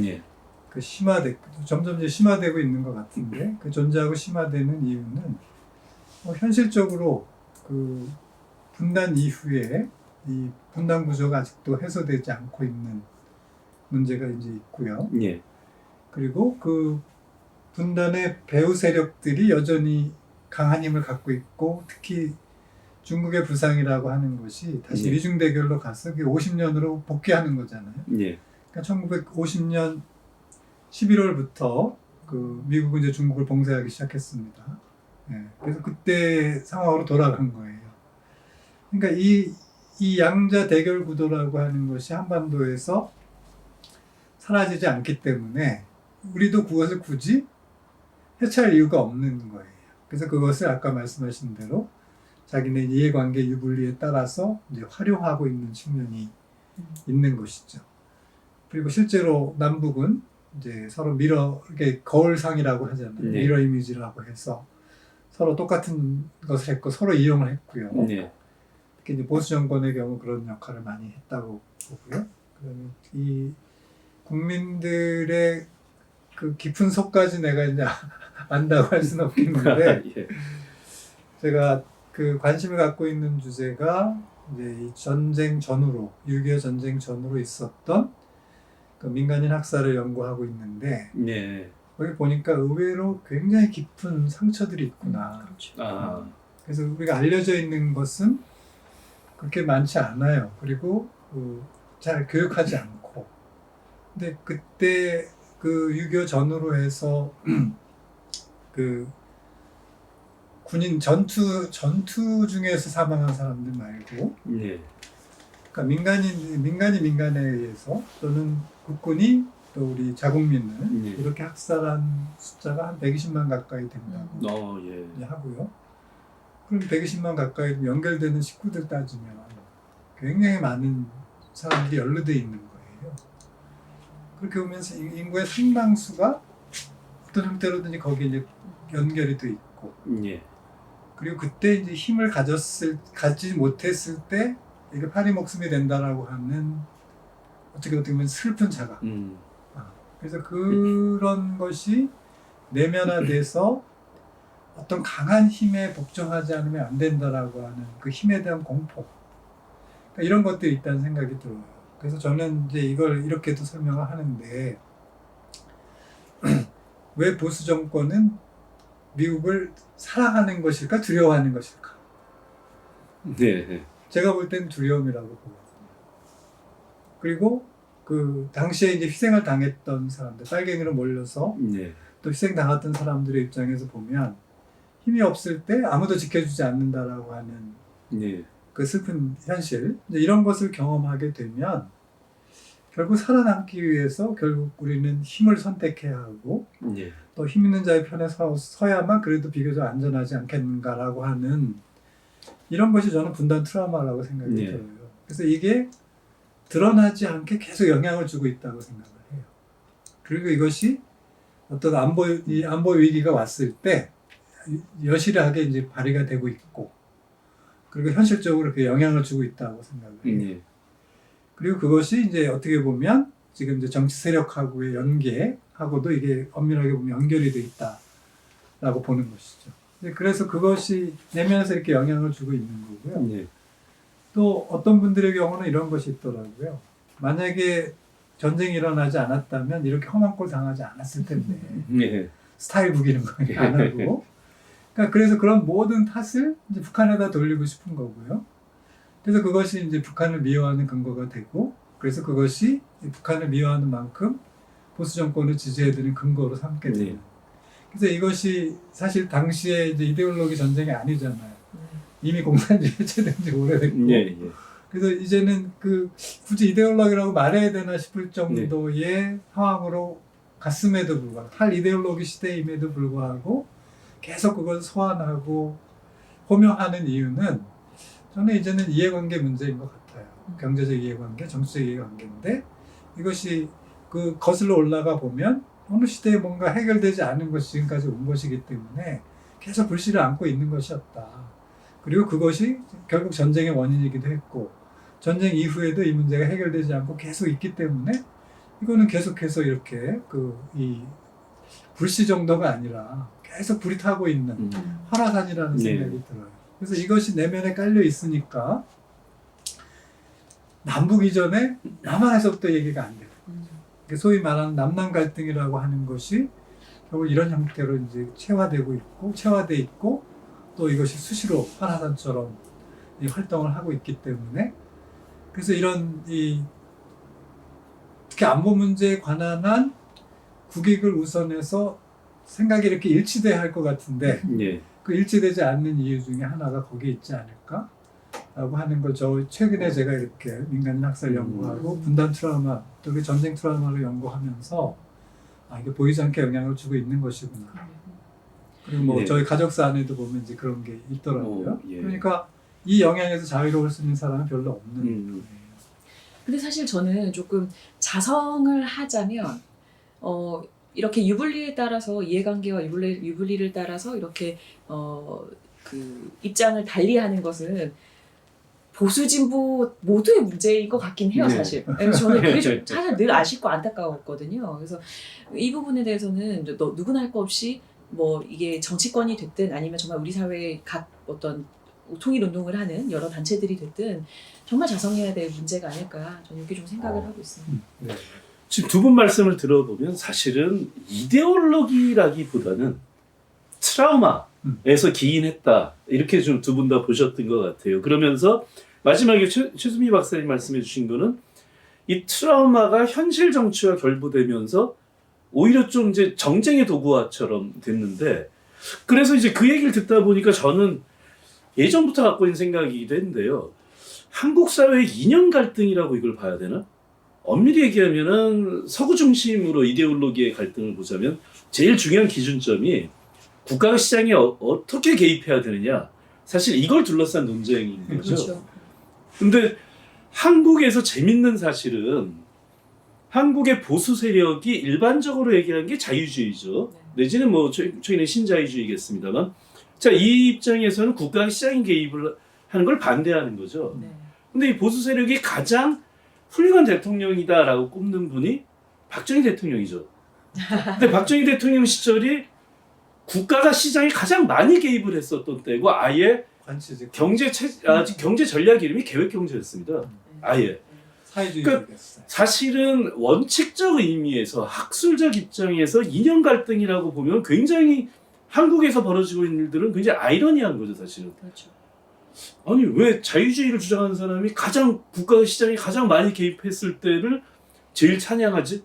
예. 그 점점 이제 심화되고 있는 것 같은데, 그 존재하고 심화되는 이유는 현실적으로 그 분단 이후에 이 분단 구조가 아직도 해소되지 않고 있는 문제가 이제 있고요. 예. 그리고 그 분단의 배후 세력들이 여전히 강한 힘을 갖고 있고, 특히 중국의 부상이라고 하는 것이 다시 예. 미중 대결로 가서 50년으로 복귀하는 거잖아요. 예. 그러니까 1950년 11월부터 그 미국은 이제 중국을 봉쇄하기 시작했습니다. 예, 그래서 그때 상황으로 돌아간 거예요. 그러니까 이 양자 대결 구도라고 하는 것이 한반도에서 사라지지 않기 때문에 우리도 그것을 굳이 해체할 이유가 없는 거예요. 그래서 그것을 아까 말씀하신 대로 자기네 이해관계 유불리에 따라서 이제 활용하고 있는 측면이 있는 것이죠. 그리고 실제로 남북은 이제 서로 이게 거울상이라고 하잖아요. 네. 미러 이미지라고 해서 서로 똑같은 것을 했고 서로 이용을 했고요. 예. 특히 이제 보수 정권의 경우 그런 역할을 많이 했다고 보고요. 그러면 이 국민들의 그 깊은 속까지 내가 이제 안다고 할 수는 없겠는데, 예. 제가 그 관심을 갖고 있는 주제가 이제 이 전쟁 전후로 6.25 전쟁 전후로 있었던 그 민간인 학살을 연구하고 있는데, 예. 거기 보니까 의외로 굉장히 깊은 상처들이 있구나. 그렇죠. 아. 그래서 우리가 알려져 있는 것은 그렇게 많지 않아요. 그리고 잘 교육하지 않고. 근데 그때 그 6.25 전후로 해서 그 군인 전투 중에서 사망한 사람들 말고, 예. 그러니까 민간에 의해서 또는 국군이 또 우리 자국민을 예. 이렇게 학살한 숫자가 한 120만 가까이 된다고 예. 이제 하고요. 그럼 120만 가까이 연결되는 식구들 따지면 굉장히 많은 사람들이 연루돼 있는 거예요. 그렇게 보면서 인구의 상당수가 어떤 형태로든지 거기에 이제 연결이 돼 있고, 예. 그리고 그때 이제 힘을 갖지 못했을 때 이게 파리 목숨이 된다라고 하는 어떻게 보면 슬픈 자각. 그래서 그런 것이 내면화돼서 어떤 강한 힘에 복종하지 않으면 안 된다라고 하는 그 힘에 대한 공포. 그러니까 이런 것들이 있다는 생각이 들어요. 그래서 저는 이제 이걸 이렇게도 설명을 하는데, 왜 보수 정권은 미국을 사랑하는 것일까, 두려워하는 것일까? 네. 제가 볼 때는 두려움이라고 보거든요. 그리고 그 당시에 이제 희생을 당했던 사람들, 빨갱이로 몰려서 네. 또 희생당했던 사람들의 입장에서 보면 힘이 없을 때 아무도 지켜주지 않는다라고 하는 네. 그 슬픈 현실, 이제 이런 것을 경험하게 되면 결국 살아남기 위해서 결국 우리는 힘을 선택해야 하고, 예. 또 힘 있는 자의 편에 서야만 그래도 비교적 안전하지 않겠는가라고 하는 이런 것이 저는 분단 트라우마라고 생각이 네. 들어요. 그래서 이게 드러나지 않게 계속 영향을 주고 있다고 생각을 해요. 그리고 이것이 어떤 안보 위기가 왔을 때 여실하게 이제 발휘가 되고 있고, 그리고 현실적으로 그 영향을 주고 있다고 생각을 해요. 예. 그리고 그것이 이제 어떻게 보면 지금 이제 정치 세력하고의 연계하고도 이게 엄밀하게 보면 연결이 돼 있다라고 보는 것이죠. 그래서 그것이 내면에서 이렇게 영향을 주고 있는 거고요. 예. 또 어떤 분들의 경우는 이런 것이 있더라고요. 만약에 전쟁이 일어나지 않았다면 이렇게 험한 꼴 당하지 않았을 텐데, 예. 스타일 구기는 거 안 하고. 그러니까 그래서 그런 모든 탓을 이제 북한에다 돌리고 싶은 거고요. 그래서 그것이 이제 북한을 미워하는 근거가 되고, 그래서 그것이 북한을 미워하는 만큼 보수 정권을 지지해드는 근거로 삼게 되는. 네. 그래서 이것이 사실 당시에 이제 이데올로기 전쟁이 아니잖아요. 이미 공산주의 해체된 지 오래됐고. 예. 예. 그래서 이제는 그 굳이 이데올로기라고 말해야 되나 싶을 정도의 상황으로 갔음에도 불구하고, 할 이데올로기 시대임에도 불구하고 계속 그걸 소환하고 호명하는 이유는 저는 이제는 이해관계 문제인 것 같아요. 경제적 이해관계, 정치적 이해관계인데, 이것이 그 거슬러 올라가 보면 어느 시대에 뭔가 해결되지 않은 것이 지금까지 온 것이기 때문에 계속 불씨를 안고 있는 것이었다. 그리고 그것이 결국 전쟁의 원인이기도 했고, 전쟁 이후에도 이 문제가 해결되지 않고 계속 있기 때문에 이거는 계속해서 이렇게 이 불씨 정도가 아니라 계속 불이 타고 있는 활화산이라는 네. 생각이 들어요. 그래서 이것이 내면에 깔려 있으니까 남북 이전에 남한에서부터 얘기가 안 돼요. 소위 말하는 남남 갈등이라고 하는 것이 결국 이런 형태로 이제 체화돼 있고 또 이것이 수시로 활화산처럼 이 활동을 하고 있기 때문에, 그래서 이런 특히 안보 문제에 관한 한 국익을 우선해서 생각이 이렇게 일치돼야 할 것 같은데, 예. 그 일치되지 않는 이유 중에 하나가 거기에 있지 않을까? 라고 하는 걸 최근에 제가 이렇게 민간인 학살 연구하고 분단 트라우마, 또 그 전쟁 트라우마를 연구하면서 이게 보이지 않게 영향을 주고 있는 것이구나. 그리고 뭐 네. 저희 가족사 안에도 보면 이제 그런 게 있더라고요. 예. 그러니까 이 영향에서 자유로울 수 있는 사람은 별로 없는 거예요. 근데 사실 저는 조금 자성을 하자면 이렇게 유불리에 따라서 이해관계와 유불리를 따라서 이렇게 그 입장을 달리하는 것은 보수 진보 모두의 문제인 것 같긴 해요, 네. 사실. 그래서 저는 그게 사실 늘 아쉽고 안타까웠거든요. 그래서 이 부분에 대해서는 누구나 할 거 없이 뭐 이게 정치권이 됐든 아니면 정말 우리 사회의 각 어떤 통일 운동을 하는 여러 단체들이 됐든 정말 자성해야 될 문제가 아닐까, 저는 이렇게 좀 생각을 하고 있습니다. 네. 지금 두 분 말씀을 들어보면 사실은 이데올로기라기보다는 트라우마에서 기인했다, 이렇게 좀 두 분 다 보셨던 것 같아요. 그러면서 마지막에 최수미 박사님 말씀해 주신 거는 이 트라우마가 현실 정치와 결부되면서 오히려 좀 이제 정쟁의 도구화처럼 됐는데, 그래서 이제 그 얘기를 듣다 보니까 저는 예전부터 갖고 있는 생각이기도 했는데요. 한국 사회의 이념 갈등이라고 이걸 봐야 되나? 엄밀히 얘기하면은 서구 중심으로 이데올로기의 갈등을 보자면 제일 중요한 기준점이 국가가 시장에 어떻게 개입해야 되느냐. 사실 이걸 둘러싼 논쟁인 거죠. 그렇죠. 근데 한국에서 재밌는 사실은 한국의 보수 세력이 일반적으로 얘기하는 게 자유주의죠. 내지는 뭐 저희는 신자유주의겠습니다만, 자, 이 입장에서는 국가가 시장 개입을 하는 걸 반대하는 거죠. 네. 근데 이 보수 세력이 가장 훌륭한 대통령이다라고 꼽는 분이 박정희 대통령이죠. 근데 박정희 대통령 시절이 국가가 시장에 가장 많이 개입을 했었던 때고 아예 관치적 경제 전략 이름이 계획 경제였습니다. 아예. 사회주의였어요. 사실은 원칙적 의미에서 학술적 입장에서 이념 갈등이라고 보면 굉장히 한국에서 벌어지고 있는 일들은 굉장히 아이러니한 거죠, 사실은. 그렇죠. 아니 왜 자유주의를 주장하는 사람이 가장 국가 시장에 가장 많이 개입했을 때를 제일 찬양하지?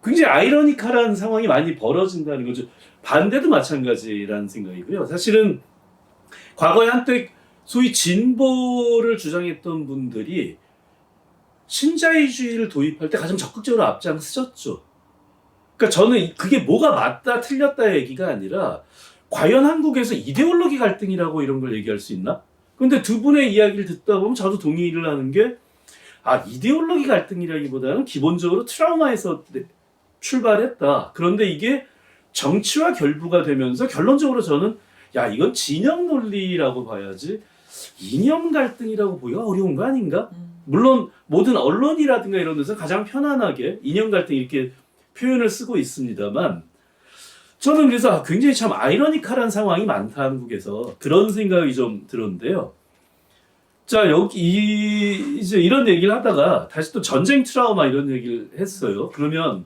굉장히 아이러니컬한 상황이 많이 벌어진다는 거죠. 반대도 마찬가지라는 생각이고요. 사실은 과거에 한때 소위 진보를 주장했던 분들이 신자유주의를 도입할 때 가장 적극적으로 앞장서셨죠. 그러니까 저는 그게 뭐가 맞다 틀렸다 얘기가 아니라 과연 한국에서 이데올로기 갈등이라고 이런 걸 얘기할 수 있나? 근데 두 분의 이야기를 듣다 보면 저도 동의를 하는 게 이데올로기 갈등이라기보다는 기본적으로 트라우마에서 출발했다. 그런데 이게 정치와 결부가 되면서 결론적으로 저는 이건 진영 논리라고 봐야지 이념 갈등이라고 보기가 어려운 거 아닌가? 물론 모든 언론이라든가 이런 데서 가장 편안하게 이념 갈등 이렇게 표현을 쓰고 있습니다만 저는 그래서 굉장히 참 아이러니컬한 상황이 많다 한국에서 그런 생각이 좀 들었는데요. 자 여기 이제 이런 얘기를 하다가 다시 또 전쟁 트라우마 이런 얘기를 했어요. 그러면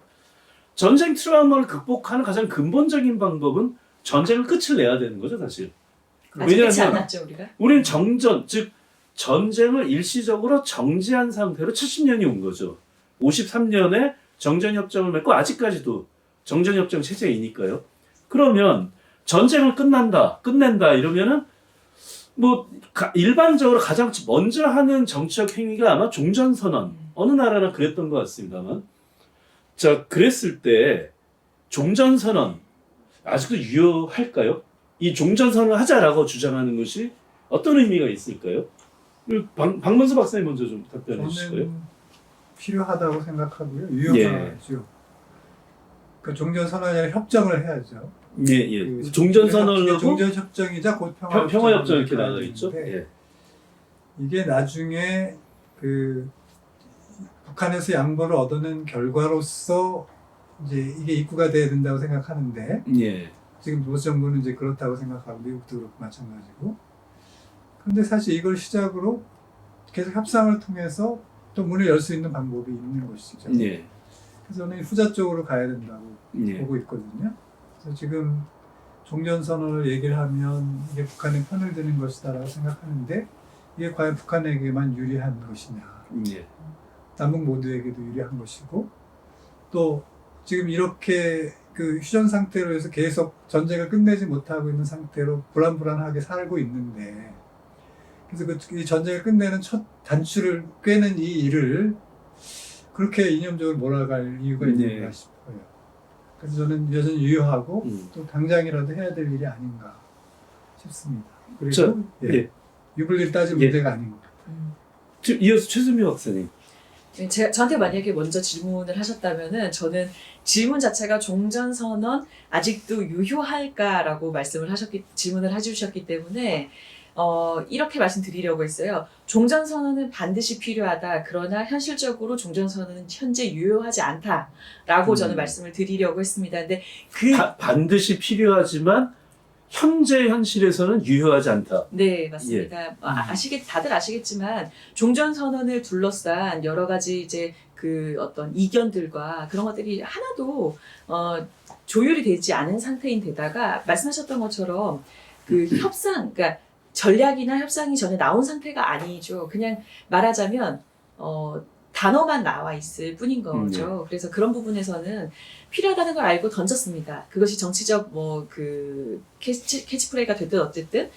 전쟁 트라우마를 극복하는 가장 근본적인 방법은 전쟁을 끝을 내야 되는 거죠, 사실. 아직 끝이 안 왜냐하면 났죠, 우리가? 우리는 정전, 즉 전쟁을 일시적으로 정지한 상태로 70년이 온 거죠. 53년에 정전협정을 맺고 아직까지도 정전협정 체제이니까요. 그러면 전쟁을 끝낸다 이러면은 뭐 일반적으로 가장 먼저 하는 정치적 행위가 아마 종전선언. 어느 나라나 그랬던 것 같습니다만. 자, 그랬을 때 종전선언 아직도 유효할까요? 이 종전선언을 하자라고 주장하는 것이 어떤 의미가 있을까요? 박문수 박사님 먼저 좀 답변해 주실까요? 저는 필요하다고 생각하고요. 유효하죠. 그 종전선언이 아니라 협정을 해야죠. 예. 그 종전선언을 하고 종전협정이자 곧 평화협정 이렇게 나가 있죠. 예. 이게 나중에 그 북한에서 양보를 얻어낸 결과로서 이제 이게 입구가 돼야 된다고 생각하는데 예. 지금 보수 정부는 이제 그렇다고 생각하고 미국도 그렇고 마찬가지고. 근데 사실 이걸 시작으로 계속 협상을 통해서 또 문을 열 수 있는 방법이 있는 것이죠. 예. 그래서 저는 후자 쪽으로 가야 된다고 예. 보고 있거든요. 그래서 지금 종전선언을 얘기를 하면 이게 북한의 편을 드는 것이다라고 생각하는데 이게 과연 북한에게만 유리한 것이냐. 예. 남북 모두에게도 유리한 것이고 또 지금 이렇게 그 휴전 상태로 해서 계속 전쟁을 끝내지 못하고 있는 상태로 불안불안하게 살고 있는데 그래서 이 전쟁을 끝내는 첫 단추를 꿰는 이 일을 그렇게 이념적으로 몰아갈 이유가 있는가 싶어요. 그래서 저는 여전히 유효하고 또 당장이라도 해야 될 일이 아닌가 싶습니다. 그리고 유불리를 따질 문제가 아닌가. 이어서 최수미 박사님. 저한테 만약에 먼저 질문을 하셨다면은 저는 질문 자체가 종전선언 아직도 유효할까라고 질문을 해주셨기 때문에 이렇게 말씀드리려고 했어요. 종전선언은 반드시 필요하다. 그러나 현실적으로 종전선언은 현재 유효하지 않다라고 저는 말씀을 드리려고 했습니다. 근데 반드시 필요하지만 현재 현실에서는 유효하지 않다. 네, 맞습니다. 다들 아시겠지만 종전선언을 둘러싼 여러 가지 이제 그 어떤 이견들과 그런 것들이 하나도 조율이 되지 않은 상태인 데다가 말씀하셨던 것처럼 그 그러니까 전략이나 협상이 전에 나온 상태가 아니죠. 그냥 말하자면 단어만 나와 있을 뿐인 거죠. 그래서 그런 부분에서는 필요하다는 걸 알고 던졌습니다. 그것이 정치적 뭐 그 캐치프레이가 됐든 어쨌든.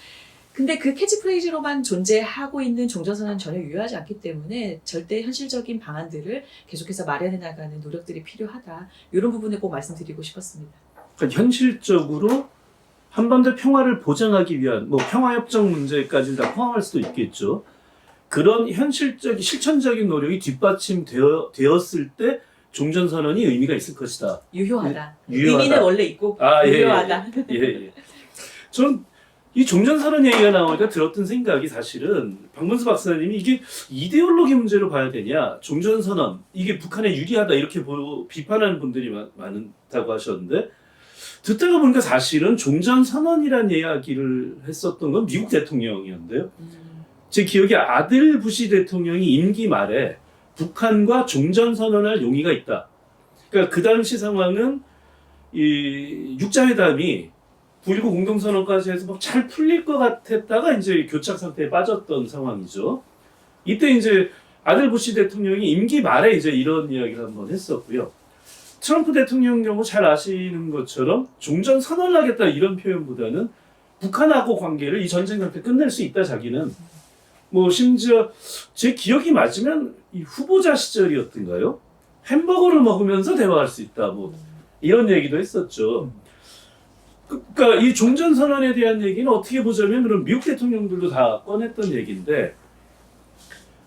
근데 그 캐치프레이즈로만 존재하고 있는 종전선언은 전혀 유효하지 않기 때문에 절대 현실적인 방안들을 계속해서 마련해 나가는 노력들이 필요하다. 이런 부분을 꼭 말씀드리고 싶었습니다. 그러니까 현실적으로 한반도 평화를 보장하기 위한 뭐 평화협정 문제까지 다 포함할 수도 있겠죠. 그런 현실적인 실천적인 노력이 뒷받침되었을 때 종전선언이 의미가 있을 것이다. 유효하다. 유효하다. 의미는 원래 있고 유효하다. 예. 전 이 종전선언 얘기가 나오니까 들었던 생각이 사실은 박문수 박사님이 이게 이데올로기 문제로 봐야 되냐, 종전선언 이게 북한에 유리하다 이렇게 비판하는 분들이 많다고 하셨는데 듣다가 보니까 사실은 종전선언이란 이야기를 했었던 건 미국 대통령이었는데요. 제 기억에 아들 부시 대통령이 임기 말에 북한과 종전선언할 용의가 있다. 그러니까 그 당시 상황은 이 육자회담이 9.19 공동선언까지 해서 막 잘 풀릴 것 같았다가 이제 교착 상태에 빠졌던 상황이죠. 이때 이제 아들 부시 대통령이 임기 말에 이제 이런 이야기를 한번 했었고요. 트럼프 대통령 경우 잘 아시는 것처럼 종전 선언을 하겠다 이런 표현보다는 북한하고 관계를 이 전쟁 상태 끝낼 수 있다 자기는. 뭐 심지어 제 기억이 맞으면 이 후보자 시절이었던가요? 햄버거를 먹으면서 대화할 수 있다 뭐 이런 얘기도 했었죠. 그러니까 이 종전선언에 대한 얘기는 어떻게 보자면 그런 미국 대통령들도 다 꺼냈던 얘기인데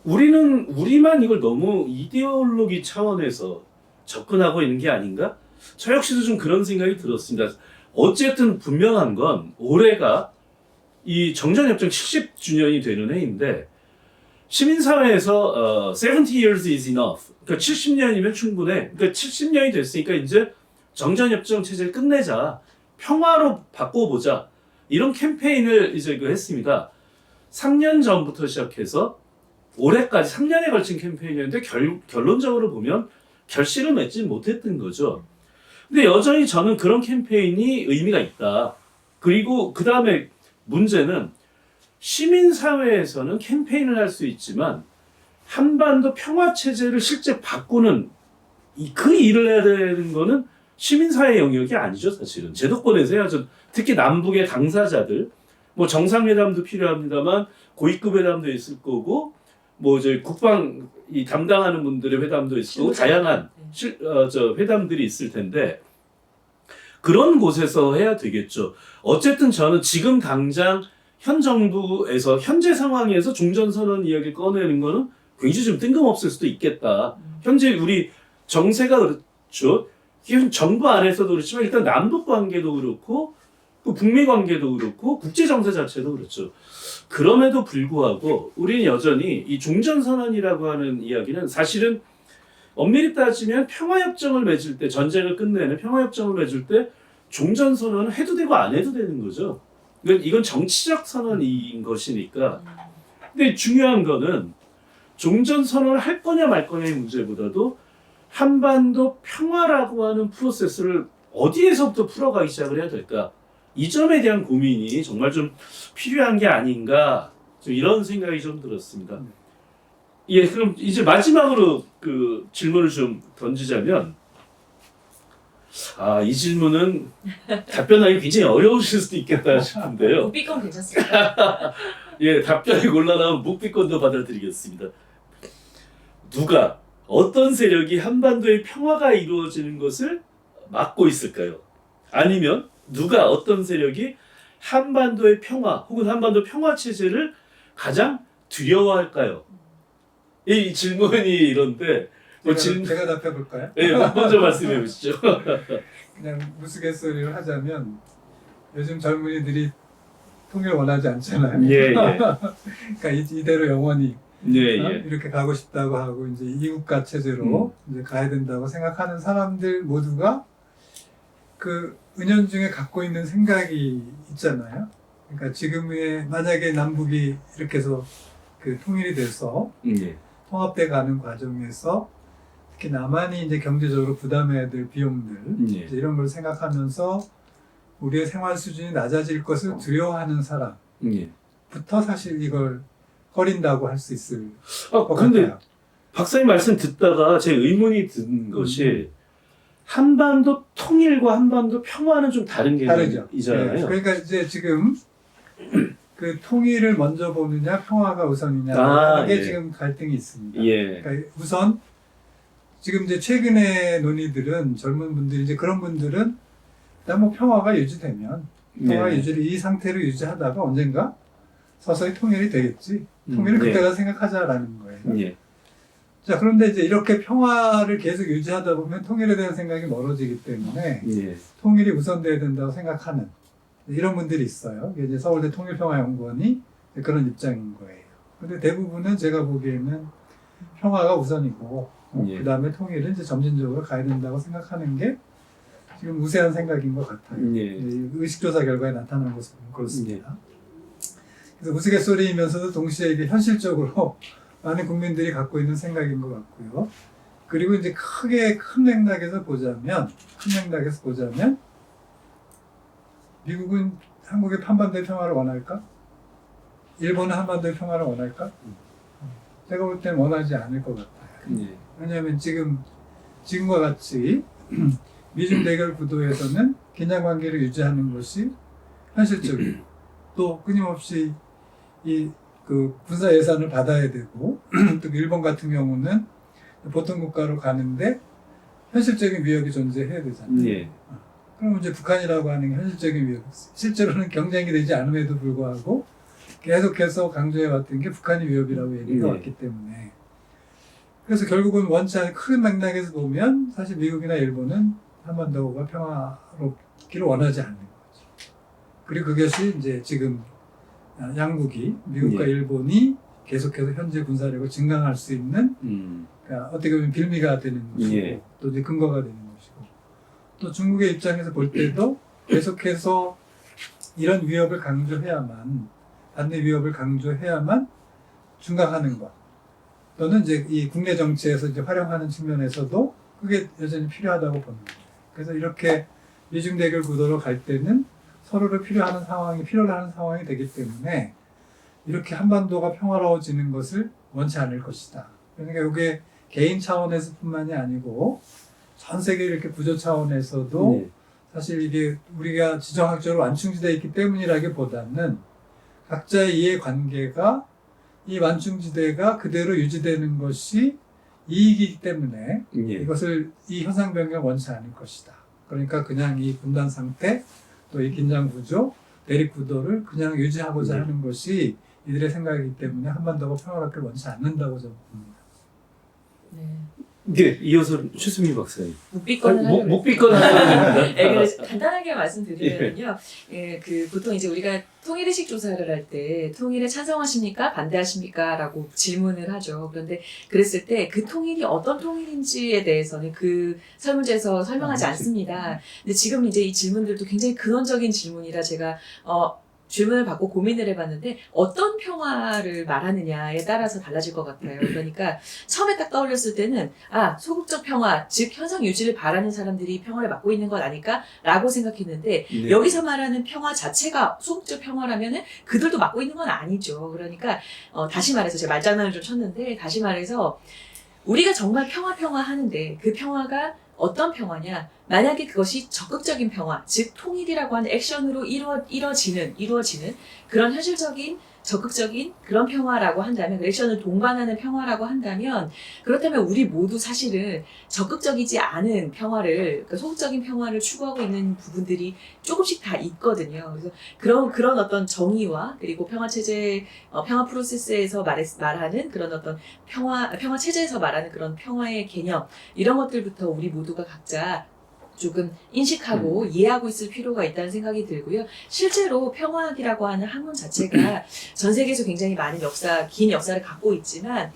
우리만 이걸 너무 이데올로기 차원에서 접근하고 있는 게 아닌가? 저 역시도 좀 그런 생각이 들었습니다. 어쨌든 분명한 건 올해가 이 정전협정 70주년이 되는 해인데 시민사회에서 70 years is enough. 그러니까 70년이면 충분해. 그러니까 70년이 됐으니까 이제 정전협정 체제를 끝내자. 평화로 바꿔보자. 이런 캠페인을 이제 했습니다. 3년 전부터 시작해서 올해까지 3년에 걸친 캠페인이었는데 결론적으로 보면 결실을 맺지 못했던 거죠. 근데 여전히 저는 그런 캠페인이 의미가 있다. 그리고 그 다음에 문제는 시민사회에서는 캠페인을 할 수 있지만 한반도 평화체제를 실제 바꾸는 그 일을 해야 되는 거는 시민사회 영역이 아니죠, 사실은. 제도권에서 해야죠. 특히 남북의 당사자들, 뭐 정상회담도 필요합니다만 고위급 회담도 있을 거고, 뭐 저희 국방 이 담당하는 분들의 회담도 있을 거고, 다양한 회담들이 있을 텐데 그런 곳에서 해야 되겠죠. 어쨌든 저는 지금 당장 현 정부에서 현재 상황에서 종전선언 이야기를 꺼내는 거는 굉장히 좀 뜬금없을 수도 있겠다. 현재 우리 정세가 그렇죠. 정부 안에서도 그렇지만 일단 남북 관계도 그렇고 또 북미 관계도 그렇고 국제 정세 자체도 그렇죠. 그럼에도 불구하고 우리는 여전히 이 종전선언이라고 하는 이야기는 사실은 엄밀히 따지면 평화협정을 맺을 때, 전쟁을 끝내는 평화협정을 맺을 때 종전선언은 해도 되고 안 해도 되는 거죠. 이건 정치적 선언인 것이니까. 근데 중요한 거는 종전선언을 할 거냐 말 거냐의 문제보다도 한반도 평화라고 하는 프로세스를 어디에서부터 풀어가기 시작을 해야 될까? 이 점에 대한 고민이 정말 좀 필요한 게 아닌가, 좀 이런 생각이 좀 들었습니다. 예, 그럼 이제 마지막으로 그 질문을 좀 던지자면, 이 질문은 답변하기 굉장히 어려우실 수도 있겠다 싶은데요. 묵비권 괜찮습니다. 예, 답변이 곤란하면 묵비권도 받아드리겠습니다. 누가, 어떤 세력이 한반도의 평화가 이루어지는 것을 막고 있을까요? 아니면 누가, 어떤 세력이 한반도의 평화 혹은 한반도 평화 체제를 가장 두려워할까요? 이 질문이 이런데 제가 답해 볼까요? 네, 먼저 말씀해 보시죠. 그냥 우스갯소리를 하자면 요즘 젊은이들이 통일 원하지 않잖아요. 예. 그러니까 이대로 영원히 예. 이렇게 가고 싶다고 하고 이제 이국가 체제로 이제 가야 된다고 생각하는 사람들 모두가 그 은연중에 갖고 있는 생각이 있잖아요. 그러니까 지금의 만약에 남북이 이렇게 해서 그 통일이 돼서 예. 통합돼 가는 과정에서 특히 남한이 이제 경제적으로 부담해야 될 비용들 예. 이제 이런 걸 생각하면서 우리의 생활 수준이 낮아질 것을 두려워하는 사람부터 예. 사실 이걸 꺼린다고 할 수 있을 것 근데 같아요. 박사님 말씀 듣다가 제 의문이 든 것이 한반도 통일과 한반도 평화는 좀 다른 다르죠. 개념이잖아요. 네. 그러니까 이제 지금 그 통일을 먼저 보느냐 평화가 우선이냐 이게 예. 지금 갈등이 있습니다. 예. 그러니까 우선 지금 이제 최근의 논의들은 젊은 분들이 이제 그런 분들은 일단 뭐 평화가 유지되면 평화 유지를 이 상태로 유지하다가 언젠가 서서히 통일이 되겠지. 통일을 그때가 생각하자라는 거예요. 예. 자, 그런데 이제 이렇게 평화를 계속 유지하다 보면 통일에 대한 생각이 멀어지기 때문에 예. 통일이 우선돼야 된다고 생각하는 이런 분들이 있어요. 이게 이제 서울대 통일평화연구원이 그런 입장인 거예요. 근데 대부분은 제가 보기에는 평화가 우선이고 예. 그 다음에 통일은 이제 점진적으로 가야 된다고 생각하는 게 지금 우세한 생각인 것 같아요. 예. 의식조사 결과에 나타난 것은 그렇습니다. 그래서 우스갯소리이면서도 동시에 이게 현실적으로 많은 국민들이 갖고 있는 생각인 것 같고요. 그리고 이제 큰 맥락에서 보자면 미국은 한국의 한반도의 평화를 원할까? 일본은 한반도의 평화를 원할까? 제가 볼 땐 원하지 않을 것 같아요. 예. 왜냐하면 지금과 같이 미중 대결 구도에서는 긴장 관계를 유지하는 것이 현실적이고 또 끊임없이 그 군사 예산을 받아야 되고 또 일본 같은 경우는 보통 국가로 가는데 현실적인 위협이 존재해야 되잖아요. 예. 그럼 이제 북한이라고 하는 게 현실적인 위협, 실제로는 경쟁이 되지 않음에도 불구하고 계속해서 강조해왔던 게 북한이 위협이라고 얘기해왔기 때문에 그래서 결국은 원치 않은 큰 맥락에서 보면 사실 미국이나 일본은 한반도가 평화롭기를 원하지 않는 거죠. 그리고 그것이 이제 지금 양국이 미국과 예. 일본이 계속해서 현재 군사력을 증강할 수 있는 그러니까 어떻게 보면 빌미가 되는 것이고 예. 또 이제 근거가 되는 것이고 또 중국의 입장에서 볼 때도 계속해서 이런 위협을 강조해야만 반대 위협을 강조해야만 중강하는 것 또는 이제 이 국내 정치에서 이제 활용하는 측면에서도 그게 여전히 필요하다고 봅니다. 그래서 이렇게 미중 대결 구도로 갈 때는 서로를 필요로 하는 상황이 되기 때문에 이렇게 한반도가 평화로워지는 것을 원치 않을 것이다. 그러니까 이게 개인 차원에서뿐만이 아니고 전 세계 이렇게 구조 차원에서도 예. 사실 이게 우리가 지정학적으로 완충지대에 있기 때문이라기보다는 각자의 이해 관계가 이 완충지대가 그대로 유지되는 것이 이익이기 때문에 예. 이것을 이 현상 변경을 원치 않을 것이다. 그러니까 그냥 이 분단 상태 또 이 긴장 구조, 대립 구도를 그냥 유지하고자 네. 하는 것이 이들의 생각이기 때문에 한반도가 평화롭게 원치 않는다고 저는 봅니다. 네. 네, 이어서 최수미 박사님. 묵비권을 묵비권 하는 네, 그래서 간단하게 말씀드리면요. 예, 그 보통 이제 우리가 통일의식 조사를 할 때 통일에 찬성하십니까? 반대하십니까? 라고 질문을 하죠. 그런데 그랬을 때 그 통일이 어떤 통일인지에 대해서는 그 설문지에서 설명하지 않습니다. 근데 지금 이제 이 질문들도 굉장히 근원적인 질문이라 제가 질문을 받고 고민을 해봤는데 어떤 평화를 말하느냐에 따라서 달라질 것 같아요. 그러니까 처음에 딱 떠올렸을 때는 소극적 평화, 즉 현상 유지를 바라는 사람들이 평화를 맡고 있는 것 아닐까? 라고 생각했는데 네. 여기서 말하는 평화 자체가 소극적 평화라면은 그들도 맡고 있는 건 아니죠. 그러니까 다시 말해서 제가 말장난을 좀 쳤는데 다시 말해서 우리가 정말 평화 하는데 그 평화가 어떤 평화냐? 만약에 그것이 적극적인 평화, 즉 통일이라고 하는 액션으로 이루어지는 그런 현실적인 적극적인 그런 평화라고 한다면, 액션을 동반하는 평화라고 한다면, 그렇다면 우리 모두 사실은 적극적이지 않은 평화를, 그러니까 소극적인 평화를 추구하고 있는 부분들이 조금씩 다 있거든요. 그래서 그런 어떤 정의와 그리고 평화 체제, 평화 프로세스에서 말하는 그런 어떤 평화 체제에서 말하는 그런 평화의 개념, 이런 것들부터 우리 모두가 각자 조금 인식하고 이해하고 있을 필요가 있다는 생각이 들고요. 실제로 평화학이라고 하는 학문 자체가 전 세계에서 굉장히 많은 긴 역사를 갖고 있지만,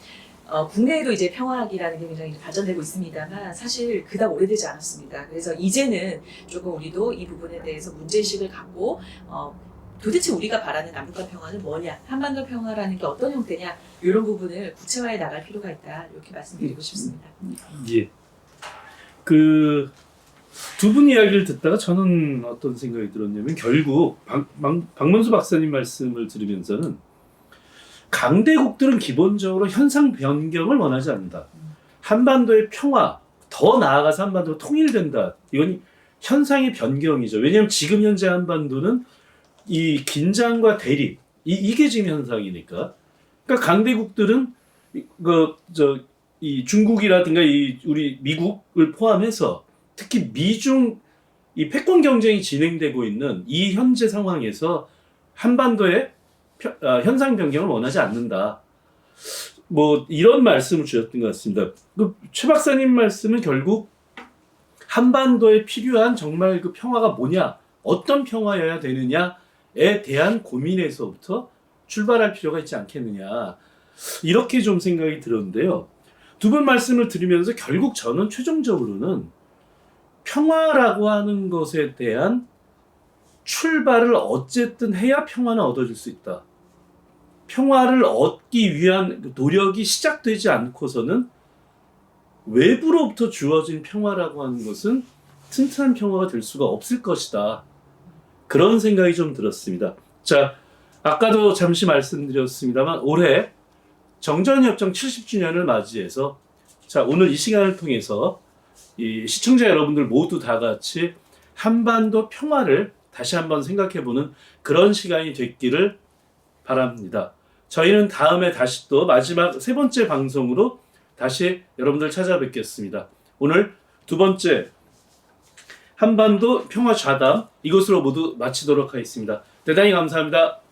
국내에도 이제 평화학이라는 게 굉장히 발전되고 있습니다만, 사실 그닥 오래되지 않았습니다. 그래서 이제는 조금 우리도 이 부분에 대해서 문제의식을 갖고, 도대체 우리가 바라는 남북한 평화는 뭐냐, 한반도 평화라는 게 어떤 형태냐, 이런 부분을 구체화해 나갈 필요가 있다, 이렇게 말씀드리고 싶습니다. 예. 두 분 이야기를 듣다가 저는 어떤 생각이 들었냐면, 결국 박문수 박사님 말씀을 들으면서는 강대국들은 기본적으로 현상 변경을 원하지 않는다. 한반도의 평화, 더 나아가서 한반도가 통일된다. 이건 현상의 변경이죠. 왜냐하면 지금 현재 한반도는 이 긴장과 대립, 이게 지금 현상이니까. 그러니까 강대국들은 이 중국이라든가 우리 미국을 포함해서 특히 미중 이 패권 경쟁이 진행되고 있는 이 현재 상황에서 한반도의 현상 변경을 원하지 않는다. 뭐 이런 말씀을 주셨던 것 같습니다. 최 박사님 말씀은 결국 한반도에 필요한 정말 그 평화가 뭐냐, 어떤 평화여야 되느냐에 대한 고민에서부터 출발할 필요가 있지 않겠느냐, 이렇게 좀 생각이 들었는데요. 두 분 말씀을 들으면서 결국 저는 최종적으로는 평화라고 하는 것에 대한 출발을 어쨌든 해야 평화는 얻어질 수 있다. 평화를 얻기 위한 노력이 시작되지 않고서는 외부로부터 주어진 평화라고 하는 것은 튼튼한 평화가 될 수가 없을 것이다. 그런 생각이 좀 들었습니다. 자, 아까도 잠시 말씀드렸습니다만 올해 정전협정 70주년을 맞이해서 자, 오늘 이 시간을 통해서 이 시청자 여러분들 모두 다 같이 한반도 평화를 다시 한번 생각해보는 그런 시간이 됐기를 바랍니다. 저희는 다음에 다시 또 마지막 세 번째 방송으로 다시 여러분들 찾아뵙겠습니다. 오늘 두 번째 한반도 평화 좌담 이것으로 모두 마치도록 하겠습니다. 대단히 감사합니다.